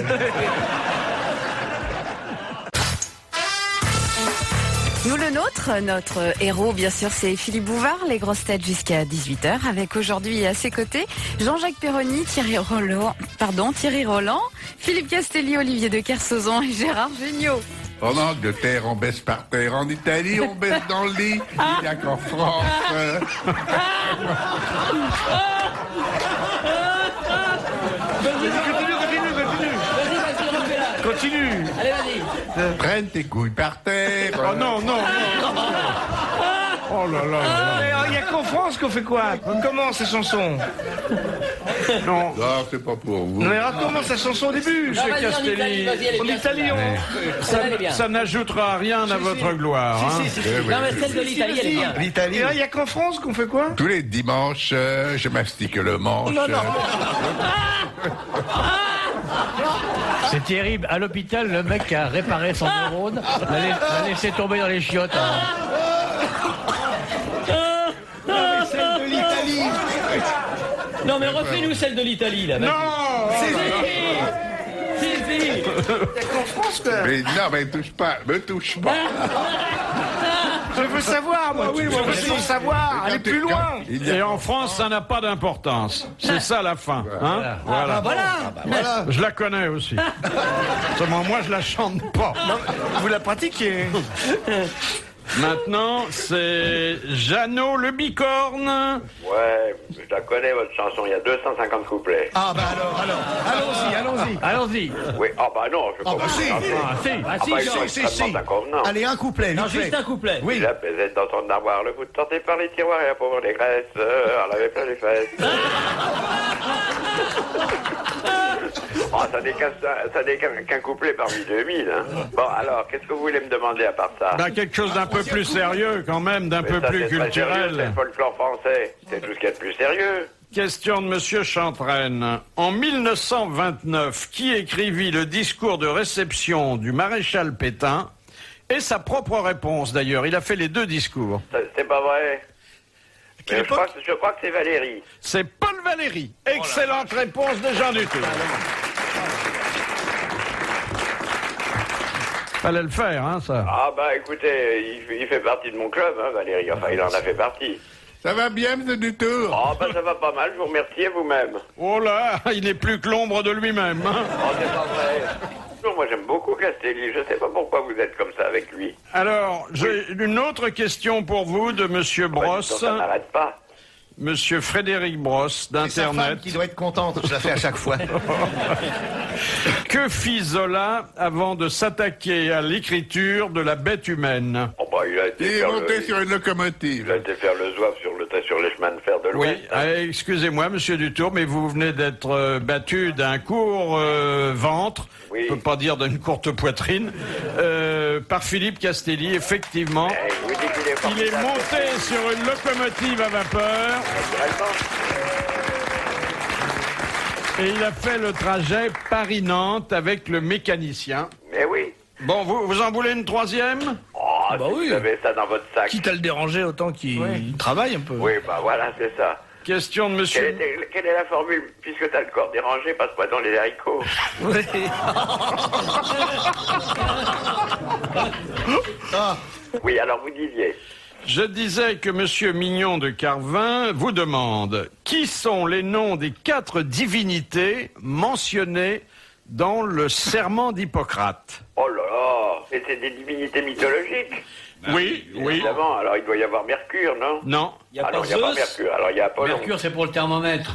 Nous le notre héros bien sûr c'est Philippe Bouvard, les grosses têtes jusqu'à 18h avec aujourd'hui à ses côtés Jean-Jacques Perroni, Thierry Roland, Philippe Castelli, Olivier de Kersauzon et Gérard Jugnot. En Angleterre, on baisse par terre. En Italie, on baisse dans le lit. Il n'y a qu'en France. Continue. Allez, vas-y. Traîne tes couilles par terre. Oh non, non, non. Oh là là là là. Il n'y a qu'en France qu'on fait quoi? Comment ces chansons? Non. Non, c'est pas pour vous. Mais recommence sa chanson au début. Non, vas-y, en Italie, vas-y, elle est En bien, Italie, celle-là. Celle-là, elle est bien. Ça n'ajoutera rien à votre gloire. Hein. Non, mais celle de l'Italie, elle est bien. L'Italie. Il n'y a qu'en France qu'on fait quoi? Tous les dimanches, je mastique le manche. C'est terrible. À l'hôpital, le mec qui a réparé son neurone l'a laissé tomber dans les chiottes. Celle de l'Italie. Non, mais refais-nous celle de l'Italie, là. Non. Si. Il n'y a qu'en France, quoi. Mais non, mais me touche pas. Je veux savoir, moi. Je veux savoir. Aller plus loin. Et en France, ça n'a pas d'importance. C'est ça la fin. Hein voilà. Voilà. Je la connais aussi. Seulement moi, je la chante pas. Vous la pratiquez. Maintenant, c'est Jeannot le bicorne. Ouais, je la connais, votre chanson, il y a 250 couplets. Ah bah allons-y. Allons-y. Oui, ah bah non, je comprends. si. Ils sont extrêmement inconvenants. Allez, un couplet, Non, vite fait. juste un couplet. Oui. La pesette dans son armoire, le bout tenté par les tiroirs et la pauvre les graisses, elle avait plein les fesses. Oh, ça n'est qu'un couplet parmi 2000. Hein. Bon, alors, qu'est-ce que vous voulez me demander à part ça? Bah, quelque chose d'un peu plus sérieux quand même, d'un Mais peu ça, plus c'est très sérieux, c'est le culturel. folklore français. C'est tout ce qu'il y a de plus sérieux. Question de Monsieur Chantraine. En 1929, qui écrivit le discours de réception du maréchal Pétain et sa propre réponse d'ailleurs? Il a fait les deux discours. C'est pas vrai. Mais je crois que c'est Valérie. C'est Paul Valéry. Excellente réponse de Jean Dutour. Fallait le faire, hein, ça. Ah bah écoutez, il fait partie de mon club, hein, Valérie. Enfin, il en a fait partie. Ça va bien, M. Dutour? Oh bah ça va pas mal, je vous remercie et vous-même. Oh là, il n'est plus que l'ombre de lui-même. Hein. Oh, c'est pas vrai. Non, moi j'aime beaucoup Castelli, je sais pas pourquoi vous êtes comme ça avec lui. Alors, j'ai une autre question pour vous de Monsieur Brosse, Ça n'arrête pas. Monsieur Frédéric Brosse C'est sa femme d'Internet. qui doit être contente, je la fais à chaque fois. Que fit Zola avant de s'attaquer à l'écriture de la bête humaine? Oh bah il a été Il est faire monté le... sur une locomotive. Il a été faire le zouave sur les chemins de fer de Oui, l'Ouest. hein. excusez-moi, Monsieur Dutour, mais vous venez d'être battu d'un court ventre, Oui. on peut pas dire d'une courte poitrine, par Philippe Castelli, effectivement. Eh, je vous dis qu'il est Il est formidable. monté sur une locomotive à vapeur Naturellement. et il a fait le trajet Paris-Nantes avec le mécanicien. Mais oui. Bon, vous en voulez une troisième? Oh, Bah si oui. vous avez ça dans votre sac. Quitte à le déranger autant qu'il travaille un peu. Oui, bah voilà, c'est ça. Question de Monsieur... Quelle est la formule? Puisque t'as le corps dérangé, passe-moi dans les haricots. Oui, alors vous disiez. Je disais que Monsieur Mignon de Carvin vous demande qui sont les noms des 4 divinités mentionnées dans le serment d'Hippocrate. Oh là là, et c'est des divinités mythologiques. Oui, oui. Évidemment, alors il doit y avoir Mercure, non? Non. Il y a Alors pas il n'y a pas Zeus. Mercure, alors il y a Apollon. Mercure, c'est pour le thermomètre.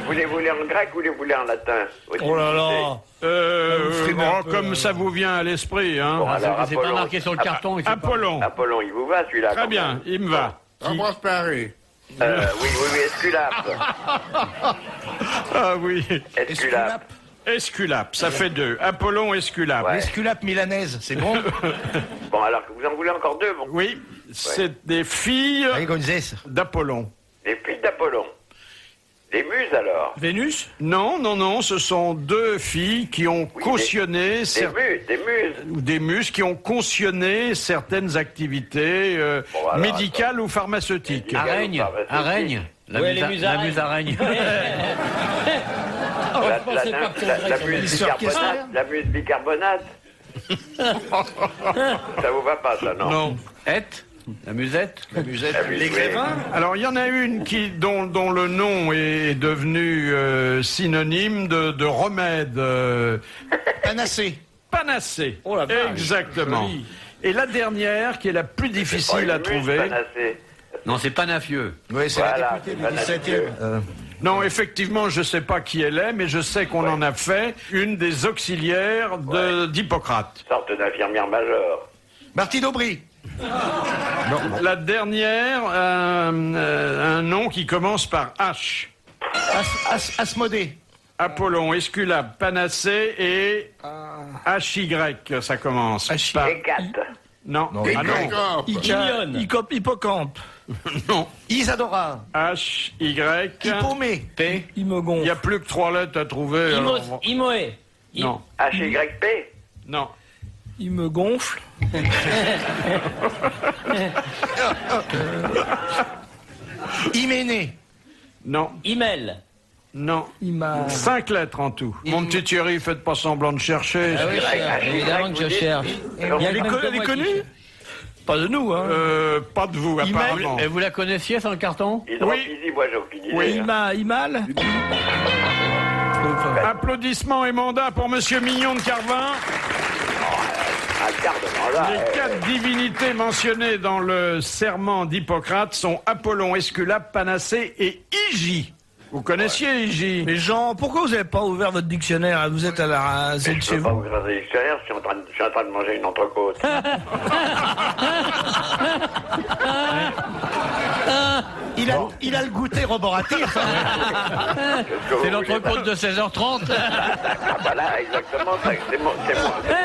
Vous les voulez en grec ou les voulez en latin? Oh là là. Comme ça vous vient à l'esprit, hein. Bon, alors, C'est pas Apollon. marqué sur le carton. il faut pas- Apollon. Apollon, il vous va celui-là? Très quand bien, même. il me va. Ambroise Paré. Oui, Esculape. Ah oui. Esculape. Esculape, ça fait 2. Apollon, Esculape. Ouais. Esculape milanaise, c'est bon? Bon, alors vous en voulez encore 2, bon. Oui, c'est des filles Allez, Gonzès. d'Apollon. Les filles d'Apollon. Des muses alors? Vénus? Non, non, non, ce sont deux filles qui ont cautionné Des muses qui ont cautionné certaines activités médicales ou pharmaceutiques. Araigne. La muse araigne. La muse bicarbonate. Ça vous va pas, ça, non? Non. La musette. Les grévins? Alors, il y en a une dont le nom est devenu synonyme de remède. Panacée. Panacée. Oh la vache. Exactement. Joli. Et la dernière, qui est la plus difficile à trouver. Non, c'est Panafieux. Oui, c'est Voilà, la députée du 17e. Non, effectivement, je ne sais pas qui elle est, mais je sais qu'on en a fait une des auxiliaires d'Hippocrate. Sorte d'infirmière majeure. Martine Aubry. La dernière, un nom qui commence par H. Asmodée. Apollon, Esculape, Panacée et HY, ça commence. Par... Hécate. Non. Ah non. Hippocampe. Non. Isadora. HY. Hippomée. P. Il n'y a plus que 3 lettres à trouver. alors- Imoé. Non. HYP. Non. Il me gonfle. Hyménée. Non. Email. Non. Il m'a... 5 lettres en tout. Mon petit Thierry, faites pas semblant de chercher. Ah oui, évidemment que je cherche. Elle est connue? Pas de nous, hein. Pas de vous, apparemment. Et vous la connaissiez sans le carton? Hydropisie, moi j'ai aucune idée. Imal. Applaudissements et mandats pour Monsieur Mignon de Carvin. Un quart de mandat. Les 4 divinités mentionnées dans le serment d'Hippocrate sont Apollon, Esculape, Panacée et Hygie. Vous connaissiez Hygie? Mais Jean, pourquoi vous n'avez pas ouvert votre dictionnaire? Vous êtes à la... Je chez peux pas vous. ouvrir un dictionnaire, je suis en train de manger une entrecôte. Il a le goûter roboratif. C'est l'entrecôte de 16h30. Voilà, exactement. C'est mon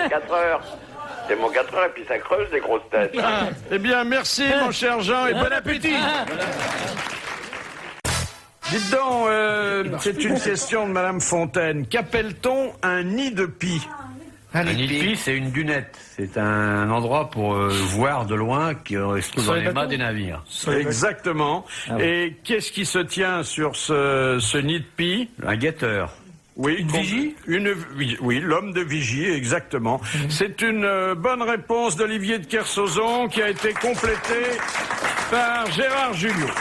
4 heures. C'est mon 4 heures et puis ça creuse des grosses têtes. Eh bien, merci mon cher Jean et bon appétit. Dites donc, c'est une question de Madame Fontaine. Qu'appelle-t-on un nid de pie? Un nid de pie, c'est une dunette. C'est un endroit pour voir de loin qui se trouve dans les mâts des navires. Exactement. Et qu'est-ce qui se tient sur ce nid de pie? Un guetteur. Oui, Une vigie? Oui, l'homme de vigie, exactement. C'est une bonne réponse d'Olivier de Kersauzon qui a été complétée par Gérard Junior.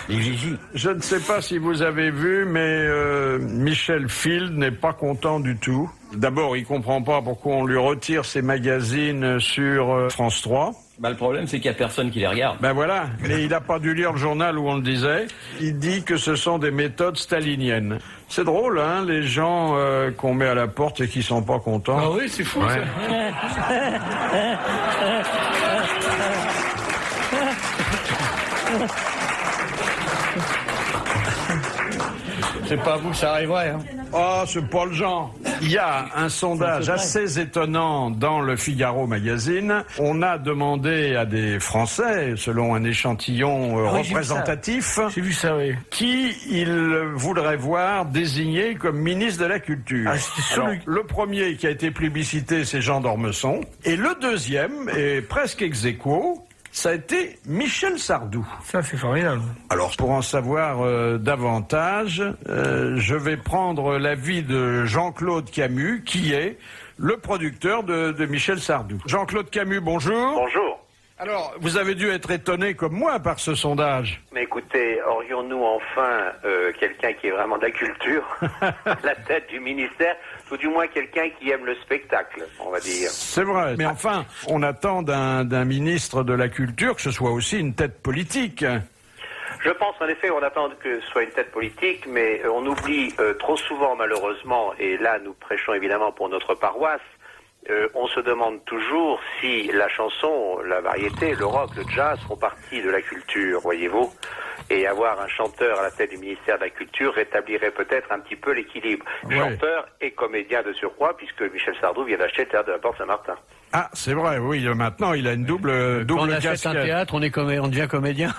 Les vigies. Je ne sais pas si vous avez vu, mais Michel Field n'est pas content du tout. D'abord, il comprend pas pourquoi on lui retire ses magazines sur France 3. Bah, le problème, c'est qu'il n'y a personne qui les regarde. Ben voilà, et il n'a pas dû lire le journal où on le disait. Il dit que ce sont des méthodes staliniennes. C'est drôle, hein, les gens qu'on met à la porte et qui sont pas contents. Ah oui, c'est fou, ça. C'est pas à vous que ça arriverait, hein. Ah, c'est pas le genre. Il y a un sondage assez étonnant dans le Figaro Magazine. On a demandé à des Français, selon un échantillon représentatif, J'ai vu ça, oui. qui ils voudraient voir désigné comme ministre de la Culture. Ah, c'est Alors, celui- le premier qui a été plébiscité, c'est Jean d'Ormesson. Et le deuxième, est presque ex aequo, ça a été Michel Sardou. Ça, c'est formidable. Alors, pour en savoir davantage, je vais prendre l'avis de Jean-Claude Camus, qui est le producteur de Michel Sardou. Jean-Claude Camus, bonjour. Bonjour. Alors, vous avez dû être étonné comme moi par ce sondage. Mais écoutez, aurions-nous enfin quelqu'un qui est vraiment de la culture à la tête du ministère, ou du moins quelqu'un qui aime le spectacle, on va dire. C'est vrai. Mais enfin, on attend d'un ministre de la Culture que ce soit aussi une tête politique. Je pense en effet, on attend que ce soit une tête politique, mais on oublie trop souvent malheureusement, et là nous prêchons évidemment pour notre paroisse, on se demande toujours si la chanson, la variété, le rock, le jazz font partie de la culture, voyez-vous. Et avoir un chanteur à la tête du ministère de la Culture rétablirait peut-être un petit peu l'équilibre. Ouais. Chanteur et comédien de surcroît, puisque Michel Sardou vient d'acheter le théâtre de la Porte Saint-Martin. Ah, c'est vrai, oui, maintenant il a une double Quand on achète casquette. un théâtre, on devient comédien.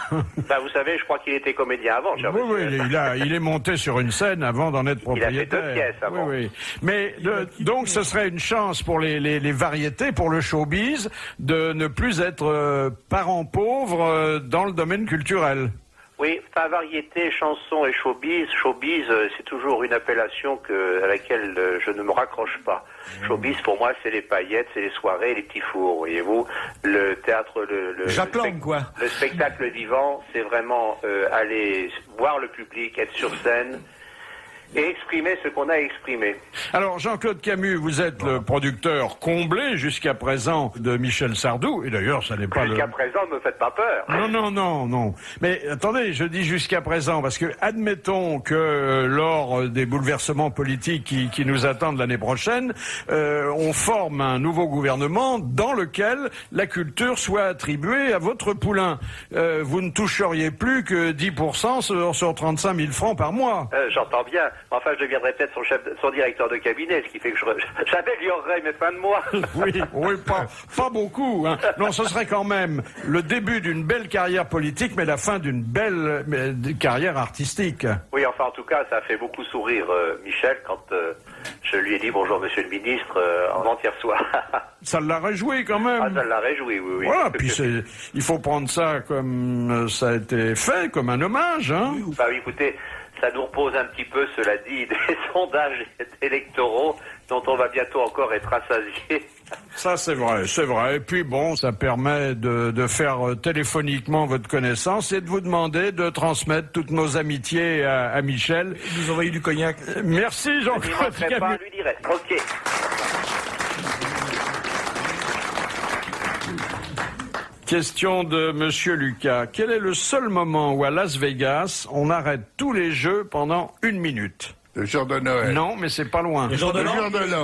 Bah, vous savez, je crois qu'il était comédien avant. cher Oui, monsieur. oui, il est monté sur une scène avant d'en être Il a fait propriétaire. 2 pièces avant. Oui, oui. Mais donc ce serait une chance pour les variétés, pour le showbiz, de ne plus être parents pauvres dans le domaine culturel. Oui, enfin, variété, chanson et showbiz. Showbiz, c'est toujours une appellation à laquelle je ne me raccroche pas. Showbiz, pour moi, c'est les paillettes, c'est les soirées, les petits fours, voyez-vous. Le théâtre, Jacques Lang, quoi. Le spectacle vivant, c'est vraiment aller voir le public, être sur scène et exprimer ce qu'on a exprimé. Alors, Jean-Claude Camus, vous êtes le producteur comblé jusqu'à présent de Michel Sardou, et d'ailleurs, ça n'est pas Jusqu'à présent, ne me faites pas peur. Non. Mais attendez, je dis jusqu'à présent, parce que admettons que lors des bouleversements politiques qui nous attendent l'année prochaine, on forme un nouveau gouvernement dans lequel la culture soit attribuée à votre poulain. Vous ne toucheriez plus que 10% sur 35 000 francs par mois. J'entends bien. Enfin, je deviendrai peut-être son directeur de cabinet, ce qui fait que j'améliorerai mes fins de mois. Oui, pas beaucoup. Hein. Non, ce serait quand même le début d'une belle carrière politique, mais la fin d'une belle carrière artistique. Oui, enfin, en tout cas, ça a fait beaucoup sourire Michel quand je lui ai dit bonjour, monsieur le ministre, avant-hier soir. Ça l'a réjoui quand même. Ah, ça l'a réjoui, oui. Voilà, puis il faut prendre ça comme ça a été fait, comme un hommage. Hein. Bah oui, écoutez, ça nous repose un petit peu, cela dit, des sondages électoraux dont on va bientôt encore être rassasié. Ça, c'est vrai. Et puis bon, ça permet de faire téléphoniquement votre connaissance et de vous demander de transmettre toutes nos amitiés à Michel. Nous envoyer du cognac. Merci Jean-Claude Je ne pas, Camus. lui dirai. Ok. Question de Monsieur Lucas. Quel est le seul moment où à Las Vegas, on arrête tous les jeux pendant 1 minute? Le jour de Noël. Non, mais c'est pas loin. Le jour de l'an.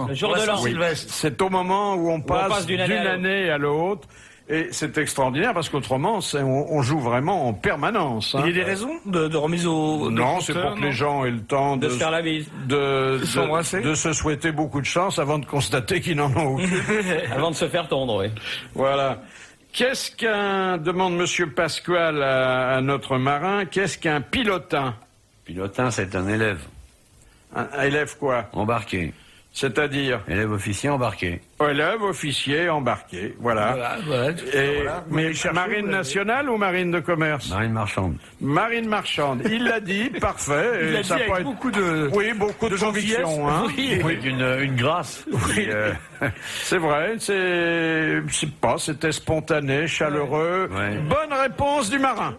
Le jour de l'an. Oui. C'est au moment où on passe d'une année à l'autre. Et c'est extraordinaire parce qu'autrement, on joue vraiment en permanence. Hein. Il y a des raisons de remise au... Non, c'est pour que les gens aient le temps De se faire la bise. de se souhaiter beaucoup de chance avant de constater qu'ils n'en ont aucune. Avant de se faire tondre, oui. Voilà. Qu'est-ce demande Monsieur Pasquale à notre marin, qu'est-ce qu'un pilotin? Pilotin, c'est un élève. Un élève quoi? Embarqué. C'est-à-dire? Élève officier embarqué. Élève officier embarqué, voilà. Mais marine nationale ou marine de commerce? Marine marchande. Marine marchande. Il l'a dit, parfait. Il l'a dit avec beaucoup de... Oui, beaucoup de conviction. Hein. Oui, une grâce. Oui. C'est vrai, c'était spontané, chaleureux. Ouais. Bonne réponse du marin.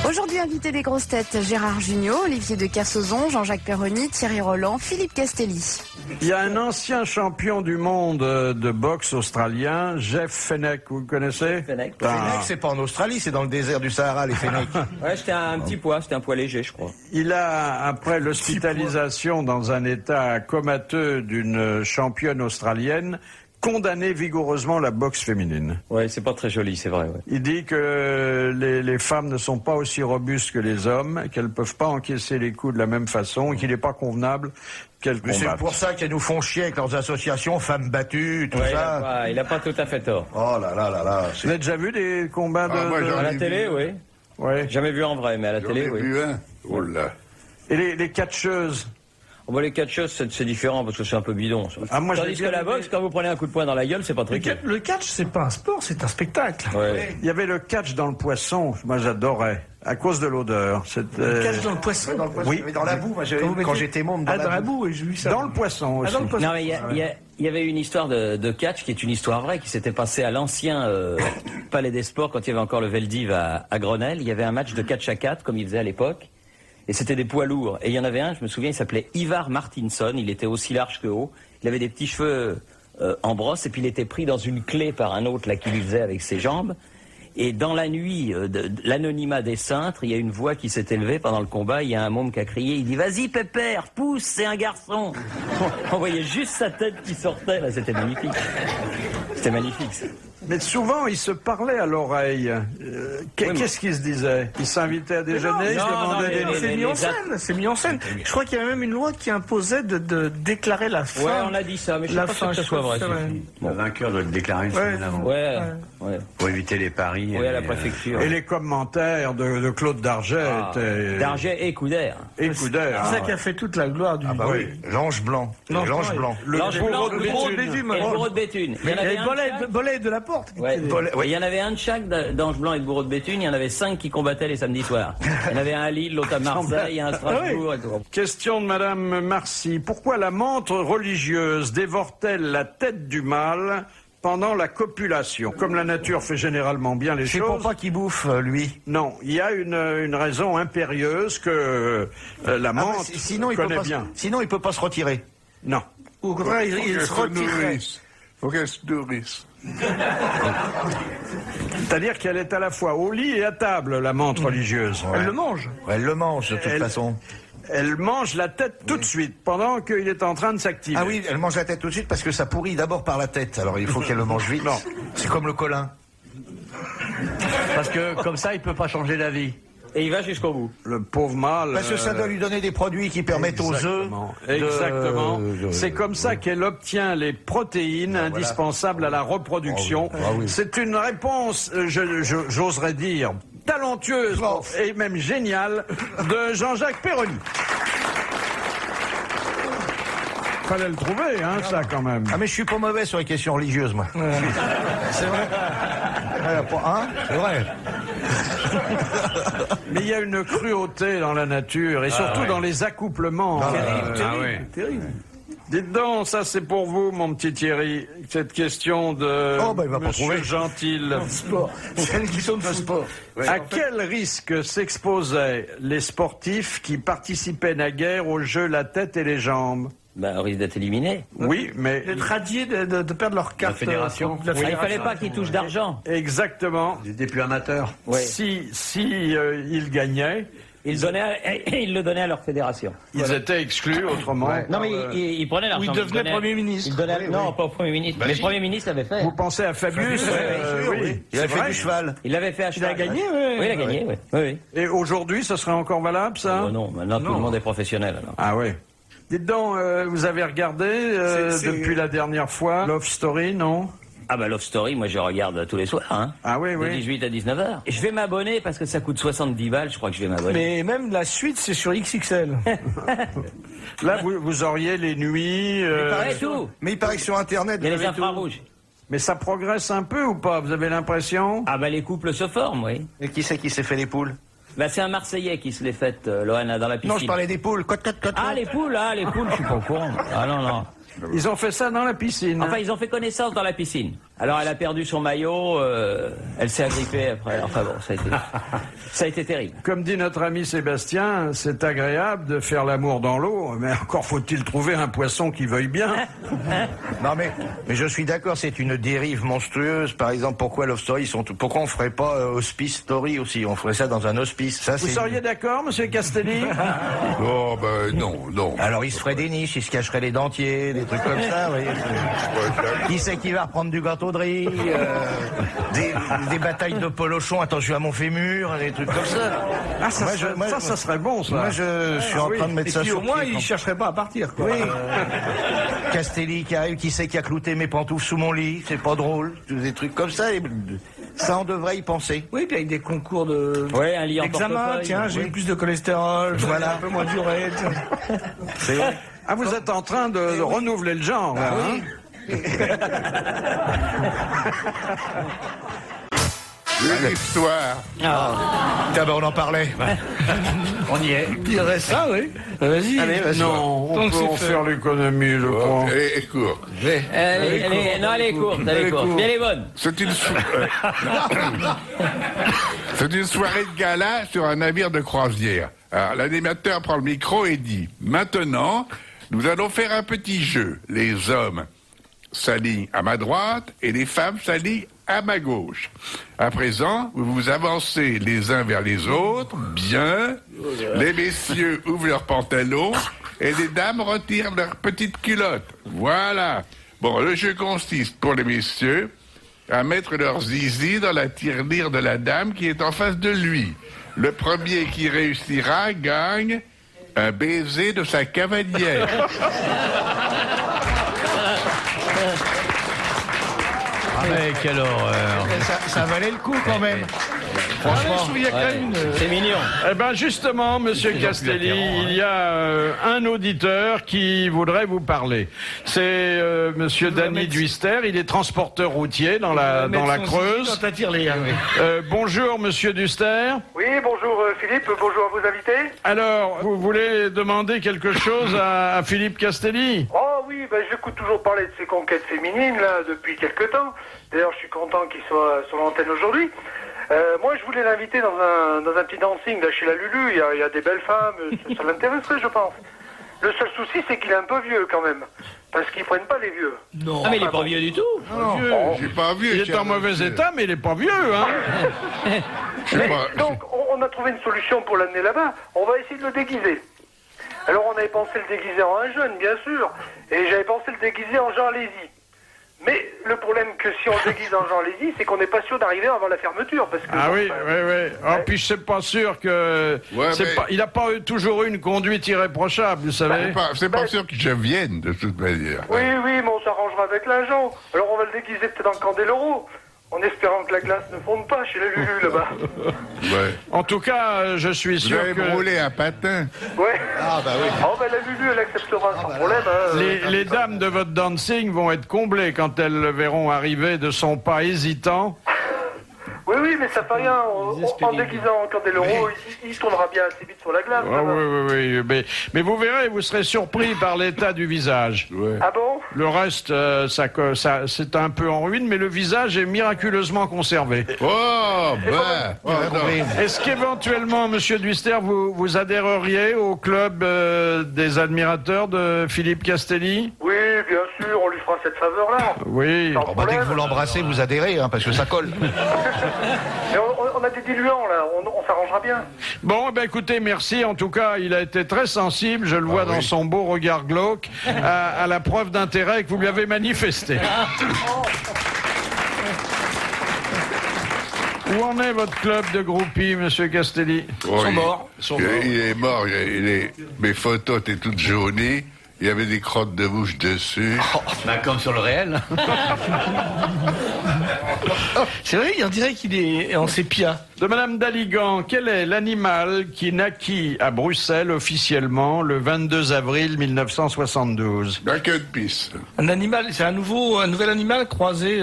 Aujourd'hui, invité des grosses têtes, Gérard Jugnot, Olivier de Kersauzon, Jean-Jacques Perroni, Thierry Roland, Philippe Castelli. Il y a un ancien champion du monde de boxe australien, Jeff Fenech, vous le connaissez? Fenech, c'est pas en Australie, c'est dans le désert du Sahara, les Fenech. Ouais, c'était un petit poids, c'était un poids léger, je crois. Il a, après l'hospitalisation dans un état comateux d'une championne australienne, condamné vigoureusement la boxe féminine. Ouais, c'est pas très joli, c'est vrai. Ouais. Il dit que les femmes ne sont pas aussi robustes que les hommes, qu'elles peuvent pas encaisser les coups de la même façon, et qu'il n'est pas convenable qu'elles combattent. C'est pour ça qu'elles nous font chier avec leurs associations, femmes battues, tout Ouais, ça. il a pas tout à fait tort. Oh là là là là. Vous avez déjà vu des combats moi, j'en À la ai télé, vu. oui. Ouais. Jamais vu en vrai, mais à la J'en télé, ai oui. vu un. Oh là. Et les catcheuses? Bon, les catcheuses, c'est différent parce que c'est un peu bidon. Ça. Ah, moi, Tandis j'ai que bien la aimé. boxe, quand vous prenez un coup de poing dans la gueule, c'est pas très cool. Le catch, c'est pas un sport, c'est un spectacle. Ouais. Il y avait le catch dans le poisson, moi j'adorais, à cause de l'odeur. Le catch dans le poisson. Oui. Dans la boue, moi, quand j'étais môme, dans la boue, et j'ai vu ça. Dans le poisson aussi. dans le poisson. Non, mais il y avait une histoire de catch qui est une histoire vraie qui s'était passée à l'ancien Palais des Sports quand il y avait encore le Veldiv à Grenelle. Il y avait un match de catch à 4 comme ils faisaient à l'époque. Et c'était des poids lourds. Et il y en avait un, je me souviens, il s'appelait Ivar Martinsson. Il était aussi large que haut. Il avait des petits cheveux en brosse. Et puis il était pris dans une clé par un autre là qui lui faisait avec ses jambes. Et dans la nuit de l'anonymat des cintres, il y a une voix qui s'est élevée pendant le combat. Il y a un môme qui a crié. Il dit « Vas-y Pépère, pousse, c'est un garçon !» On voyait juste sa tête qui sortait. Là, c'était magnifique. C'était magnifique, ça. Mais souvent, ils se parlaient à l'oreille. Qu'est-ce qu'ils se disaient? Ils s'invitaient à déjeuner, ils se demandaient des... C'est mis en scène, c'est mis en scène. Je crois qu'il y avait même une loi qui imposait de déclarer la fin. Ouais, on a dit ça, mais je sais pas sûr que ce soit vrai. Le vainqueur doit le déclarer une semaine avant. Ouais. Pour éviter les paris. Oui, à la préfecture. Et les commentaires de Claude Darget étaient... Darget et Couder. Et Couder. C'est ça qui a fait toute la gloire du... Ah bah oui, l'ange blanc. L'ange blanc. Le bourreau de le bourreau de Béthune. Béthune. Et le bourreau de Béthune. Il y en avait un de Bolet de la Porte. Ouais. Il y en avait un de chaque d'Ange Blanc et de Bourreau de Béthune. Il y en avait 5 qui combattaient les samedis soirs. Il y en avait un à Lille, l'autre à Marseille, un à Strasbourg. Et tout. Question de Madame Marcy. Pourquoi la menthe religieuse dévore-t-elle la tête du mâle pendant la copulation? Comme la nature fait généralement bien les C'est choses. pour pas qu'il bouffe, lui. Non, il y a une raison impérieuse que la menthe sinon, il connaît peut bien. Sinon, il peut pas se retirer. Non. Au contraire, il se retirerait. Faut qu'elle se nourrisse. C'est-à-dire qu'elle est à la fois au lit et à table, la menthe religieuse. Elle le mange. Elle le mange, de toute façon. Elle mange la tête tout de suite, pendant qu'il est en train de s'activer. Ah oui, elle mange la tête tout de suite parce que ça pourrit d'abord par la tête. Alors il faut qu'elle le mange vite. Non. C'est comme le colin. Parce que comme ça, il peut pas changer d'avis. Et il va jusqu'au bout. Le pauvre mâle... Parce que ça doit lui donner des produits qui permettent aux œufs. Exactement. C'est comme ça qu'elle obtient les protéines indispensables à la reproduction. C'est une réponse, j'oserais dire, talentueuse et même géniale de Jean-Jacques Perroni. Fallait le trouver, hein, ça, quand même. Ah, mais je suis pas mauvais sur les questions religieuses, moi. C'est vrai. Hein? C'est vrai. Mais il y a une cruauté dans la nature, et surtout dans les accouplements. Terrible. Dites donc, ça c'est pour vous, mon petit Thierry, cette question de il va pas Monsieur trouver. Gentil. Sport. C'est une question de sport. À quel risque s'exposaient les sportifs qui participaient naguère au jeu la tête et les jambes? Ben, on risque d'être éliminé. Oui, mais... D'être radiés, de perdre leur carte. fédération. La Il fallait pas qu'ils touchent d'argent. Exactement. Ils étaient plus amateurs. Ouais. Si ils gagnaient, Ils le donnaient à leur fédération. ils étaient exclus autrement. Non, mais ils prenaient l'argent. Ou il devenait Premier ministre. Non, pas au Premier ministre. Mais le Premier ministre l'avait fait. Vous pensez à Fabius? Oui. Il a C'est fait vrai. du cheval. Il l'avait fait à cheval. a gagné, Oui, il a gagné, oui. Et aujourd'hui, ce serait encore valable, ça? Oh non, maintenant tout le monde est professionnel. Alors. Ah oui. Dites donc, vous avez regardé depuis la dernière fois Love Story, non? Ah bah Love Story, moi je regarde tous les soirs, hein. Ah oui, De oui. 18 à 19h. Je vais m'abonner parce que ça coûte 70 balles, je crois que je vais m'abonner. Mais même la suite, c'est sur XXL. Là, vous auriez les nuits... Ouais, tout. Mais il paraît que sur Internet, Il y a vous les avez tout. infrarouges. Mais ça progresse un peu ou pas? Vous avez l'impression? Ah bah les couples se forment, oui. Et qui c'est qui s'est fait les poules? Bah c'est un Marseillais qui se les fait, Loana, dans la piscine. Non, je parlais des poules. Cote. Ah les poules, je suis pas au courant. Ah non, non. Ils ont fait ça dans la piscine. Enfin, ils ont fait connaissance dans la piscine. Alors, elle a perdu son maillot, elle s'est agrippée après. Enfin bon, ça a été terrible. Comme dit notre ami Sébastien, c'est agréable de faire l'amour dans l'eau, mais encore faut-il trouver un poisson qui veuille bien. Non mais je suis d'accord, c'est une dérive monstrueuse. Par exemple, pourquoi Love Story pourquoi on ferait pas Hospice Story aussi? On ferait ça dans un hospice. Ça, Vous seriez d'accord, monsieur Castelli? Oh, ben non. Alors il se ferait des niches, il se cacherait les dentiers, des trucs comme ça, vous voyez. Qui c'est qui va reprendre du gâteau de riz, des batailles de polochon, attention à mon fémur, des trucs comme ça. Ah, ça serait bon, ça. Moi, je suis en train de mettre Et ça puis sur au moins, pied, il chercherait pas à partir, quoi. Oui. Castelli qui arrive, qui c'est qui a clouté mes pantoufles sous mon lit, c'est pas drôle, des trucs comme ça. Et ça, on devrait y penser. Oui, puis avec des concours de... Ouais, un lit en Examen, portefeuille. tiens, j'ai eu plus de cholestérol, voilà, un peu moins d'urée. C'est vrai. Ah, vous êtes en train de renouveler le genre, là, hein? Une histoire. Tiens, ben, on en parlait. On y est. Il dirait ça, oui. Vas-y. Allez, vas-y. Non, on Donc, peut c'est en fait. faire l'économie, je crois. Et court. Elle est courte, mais elle est bonne. C'est une soirée de gala sur un navire de croisière. Alors, l'animateur prend le micro et dit « Maintenant, nous allons faire un petit jeu. Les hommes s'alignent à ma droite et les femmes s'alignent à ma gauche. À présent, vous vous avancez les uns vers les autres, bien. Les messieurs ouvrent leurs pantalons et les dames retirent leurs petites culottes. Voilà. Bon, le jeu consiste pour les messieurs à mettre leur zizi dans la tirelire de la dame qui est en face de lui. Le premier qui réussira gagne un baiser de sa cavalière. Ah mais quelle horreur. Ça valait le coup quand même. Franchement, il y a quand même C'est mignon. Eh ben justement, Monsieur Castelli, il y a un auditeur qui voudrait vous parler. C'est Monsieur Danny Duister. Il est transporteur routier dans la Creuse. Bonjour, Monsieur Duister. Oui, bonjour Philippe, bonjour à vos invités. Alors, vous voulez demander quelque chose à Philippe Castelli? Oh oui, j'écoute toujours parler de ces conquêtes féminines là depuis quelque temps. D'ailleurs, je suis content qu'il soit sur l'antenne aujourd'hui. Moi, je voulais l'inviter dans un petit dancing là chez la Lulu. Il y a des belles femmes, ça l'intéresserait, je pense. Le seul souci, c'est qu'il est un peu vieux quand même, parce qu'ils prennent pas les vieux. Non. Ah mais il est pas vieux du tout. Non, j'ai pas vieux. Il est en mauvais état, mais il est pas vieux, hein. Donc, on a trouvé une solution pour l'amener là-bas. On va essayer de le déguiser. Alors, on avait pensé le déguiser en un jeune, bien sûr, et j'avais pensé le déguiser en Jean Lézy. Mais le problème que si on le déguise en Jean Lézy, c'est qu'on n'est pas sûr d'arriver avant la fermeture. Parce que oui. Oh, puis je suis pas sûr que... il n'a pas toujours eu une conduite irréprochable, vous savez. C'est pas sûr que je vienne, de toute manière. Oui, mais on s'arrangera avec l'agent. Alors on va le déguiser peut-être en Candeloro, en espérant que la glace ne fonde pas chez la Lulu, là-bas. Ouais. En tout cas, je suis sûr que... Vous avez brûlé un patin. Ouais. Ah bah oui. La Lulu, elle acceptera sans problème. Les dames de votre dancing vont être comblées quand elles le verront arriver de son pas hésitant. Oui, mais ça fait rien. En déguisant en Candeloro, il tournera bien assez vite sur la glace. Oui. Mais vous verrez, vous serez surpris par l'état du visage. Ouais. Ah bon? Le reste, c'est un peu en ruine, mais le visage est miraculeusement conservé. Est-ce qu'éventuellement, Monsieur Duister, vous adhéreriez au club des admirateurs de Philippe Castelli? Oui, bien sûr, on lui fera cette faveur-là. Oui. Dès que vous l'embrassez, vous adhérez, parce que ça colle. Mais on a des diluants, là, on s'arrangera bien. Bon, écoutez, merci. En tout cas, il a été très sensible, je le vois dans son beau regard glauque, à la preuve d'intérêt que vous lui avez manifesté. Où en est votre club de groupies, Monsieur Castelli? Ils sont morts. Il est mort, mes photos étaient toutes jaunies. Il y avait des crottes de bouche dessus. Comme sur le réel. C'est vrai, on dirait qu'il est en sépia. De Madame Daligan, quel est l'animal qui naquit à Bruxelles officiellement le 22 avril 1972? La queue de pisse. Un animal, c'est un nouvel animal croisé.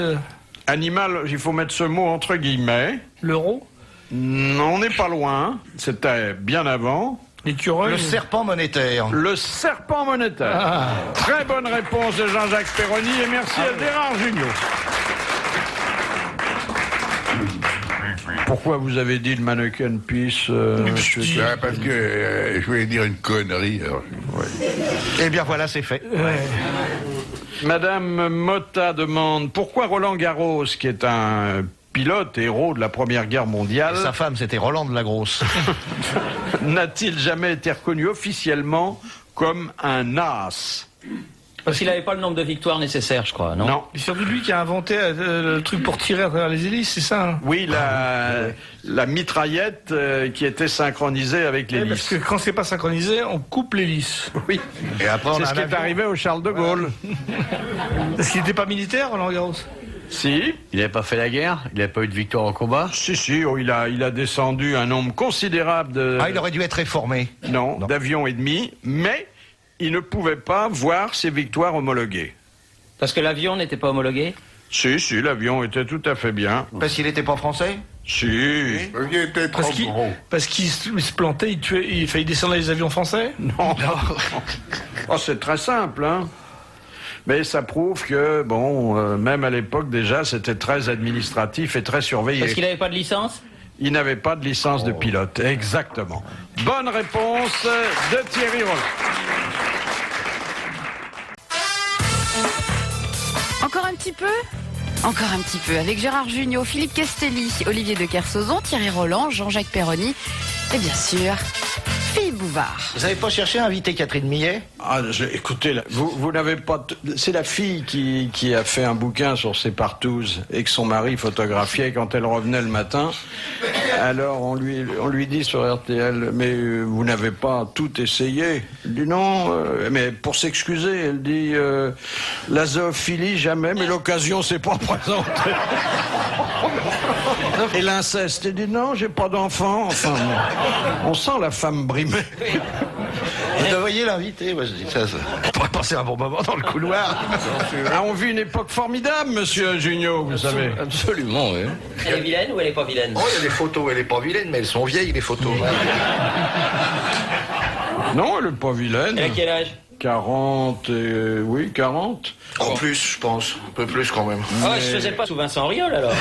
Animal, il faut mettre ce mot entre guillemets. L'euro? Non, on n'est pas loin. C'était bien avant. L'écureuil. Le serpent monétaire. Le serpent monétaire. Très bonne réponse de Jean-Jacques Perroni et merci à Gérard Jugnot. Pourquoi vous avez dit le mannequin piece Parce que je voulais dire une connerie. Eh bien voilà, c'est fait. Madame Motta demande pourquoi Roland Garros, qui est un pilote héros de la Première Guerre mondiale... Et sa femme, c'était Roland de la Grosse. n'a-t-il jamais été reconnu officiellement comme un as? Parce qu'il n'avait pas le nombre de victoires nécessaires, je crois, non? Non. C'est surtout lui qui a inventé le truc pour tirer à travers les hélices, c'est ça, hein? Oui, la mitraillette qui était synchronisée avec l'hélice. Parce que quand c'est pas synchronisé, on coupe l'hélice. Oui. Et après, c'est ce qui est arrivé au Charles de Gaulle. Est-ce qu'il n'était pas militaire, Roland Garros? Si. Il n'avait pas fait la guerre? Il n'avait pas eu de victoire au combat? Si, il a descendu un nombre considérable de... il aurait dû être réformé. Non. D'avions ennemis, mais il ne pouvait pas voir ses victoires homologuées. Parce que l'avion n'était pas homologué? Si, l'avion était tout à fait bien. Parce qu'il n'était pas français? Si. Il était trop gros. Parce qu'il se plantait, il fallait descendre les avions français? Non. C'est très simple, hein. Mais ça prouve que, même à l'époque déjà, c'était très administratif et très surveillé. Parce qu'il n'avait pas de licence? Il n'avait pas de licence de pilote, exactement. Bonne réponse de Thierry Roland. Encore un petit peu avec Gérard Jugnot, Philippe Castelli, Olivier de Kersauzon, Thierry Roland, Jean-Jacques Perroni et bien sûr Philippe Bouvard. Vous n'avez pas cherché à inviter Catherine Millet? Ah, écoutez, vous n'avez pas... C'est la fille qui a fait un bouquin sur ses partouzes et que son mari photographiait quand elle revenait le matin. Alors on lui dit sur RTL, mais vous n'avez pas tout essayé. Elle dit non, mais pour s'excuser, elle dit la zoophilie jamais, mais l'occasion s'est pas présentée. Et l'inceste, elle dit non, j'ai pas d'enfant. Enfin, on sent la femme brimée. Vous devriez l'inviter, moi je dis ça. On pourrait passer un bon moment dans le couloir. Ah, on vit une époque formidable, monsieur Junio, vous savez. Absolument, oui. Elle est vilaine ou elle est pas vilaine? Oh, il y a des photos, elle est pas vilaine, mais elles sont vieilles, les photos. Non, elle est pas vilaine. Elle a quel âge? 40, oui, 40. En plus, je pense. Un peu plus quand même. Oh, je faisais pas sous Vincent Auriol, alors.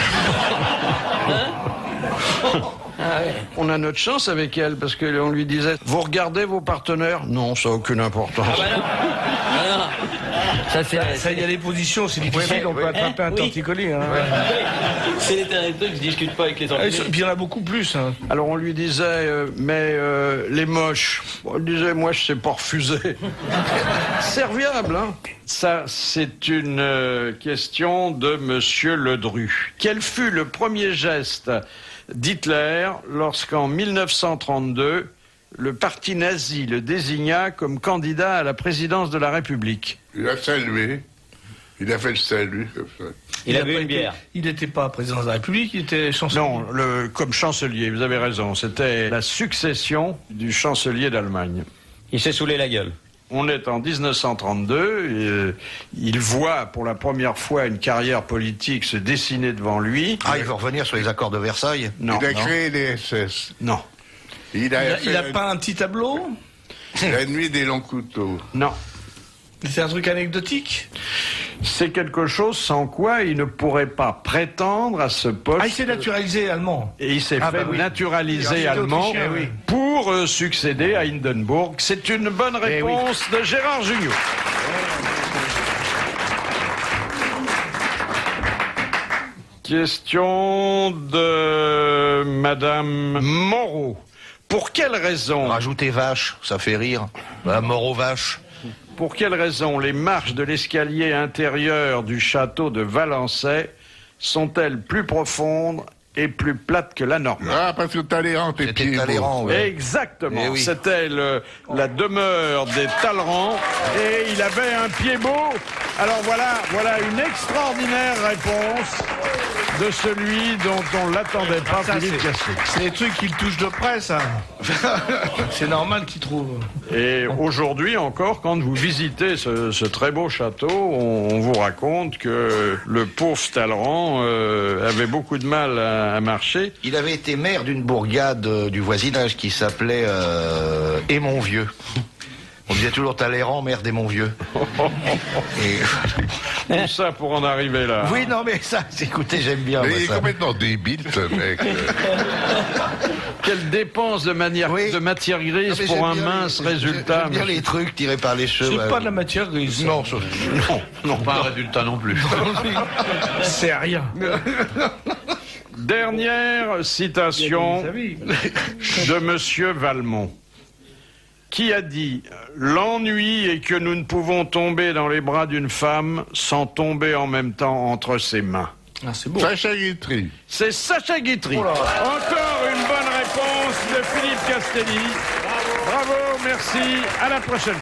Hein? Ah ouais. On a notre chance avec elle, parce qu'on lui disait, vous regardez vos partenaires? Non, ça n'a aucune importance. Ah bah non. Ah non. Ça, il y a des positions, c'est difficile, on peut attraper un oui. torticolis. Hein. C'est des trucs qui se discutent pas avec les Et enfants. puis il y en a beaucoup plus. Hein. Alors on lui disait, les moches. On lui disait, moi je sais pas refuser. Serviable, hein. Ça, c'est une question de Monsieur Ledru. Quel fut le premier geste d'Hitler lorsqu'en 1932, le parti nazi le désigna comme candidat à la présidence de la République? Il a salué. Il a fait le salut comme ça. Il a bu une bière. Il n'était pas président de la République, il était chancelier. Non, comme chancelier, vous avez raison. C'était la succession du chancelier d'Allemagne. Il s'est saoulé la gueule. On est en 1932, il voit pour la première fois une carrière politique se dessiner devant lui. Ah, il veut revenir sur les accords de Versailles? Non, Il a non, créé les SS. non, Il a peint un petit tableau. La nuit des longs couteaux. non. C'est un truc anecdotique. C'est quelque chose sans quoi il ne pourrait pas prétendre à ce poste. Ah, il s'est naturalisé allemand. Et il s'est Ah, fait bah oui. naturaliser Il a été allemand autrichien, oui. pour succéder à Hindenburg. C'est une bonne réponse de Gérard Jugnot. Question de Madame Moreau. Pour quelle raison, Rajoutez vache, ça fait rire. Mort aux vaches. pour quelle raison les marches de l'escalier intérieur du château de Valençay sont-elles plus profondes et plus plates que la normale? Ah, parce que Talleyrand, tes C'était pieds Talleyrand, beaux. ouais. Exactement, Eh oui. c'était la demeure des Talleyrand et il avait un pied beau. Alors voilà une extraordinaire réponse de celui dont on ne l'attendait pas, Ça, Philippe Castet. c'est des trucs qu'il touche de près, ça. C'est normal qu'il trouve. Et aujourd'hui encore, quand vous visitez ce très beau château, on vous raconte que le pauvre Talleyrand avait beaucoup de mal à marcher. Il avait été maire d'une bourgade du voisinage qui s'appelait Émonvieux. On disait toujours Talleyrand, maire d'Émonvieux. Et... Tout ça pour en arriver là. Oui, non, mais ça, écoutez, j'aime bien. Mais moi, il est ça. complètement débile, ce mec. Quelle dépense de matière grise Non, mais pour j'aime un bien mince les- résultat. J'aime bien les trucs tirés par les cheveux. C'est pas de la matière grise. Non, Non, Pas un résultat non plus. C'est rien. Dernière citation de Monsieur Valmont, qui a dit « L'ennui est que nous ne pouvons tomber dans les bras d'une femme sans tomber en même temps entre ses mains. Ah, c'est beau. Sacha Guitry. » C'est Sacha Guitry. Encore une bonne réponse de Philippe Castelli. Bravo, merci, à la prochaine.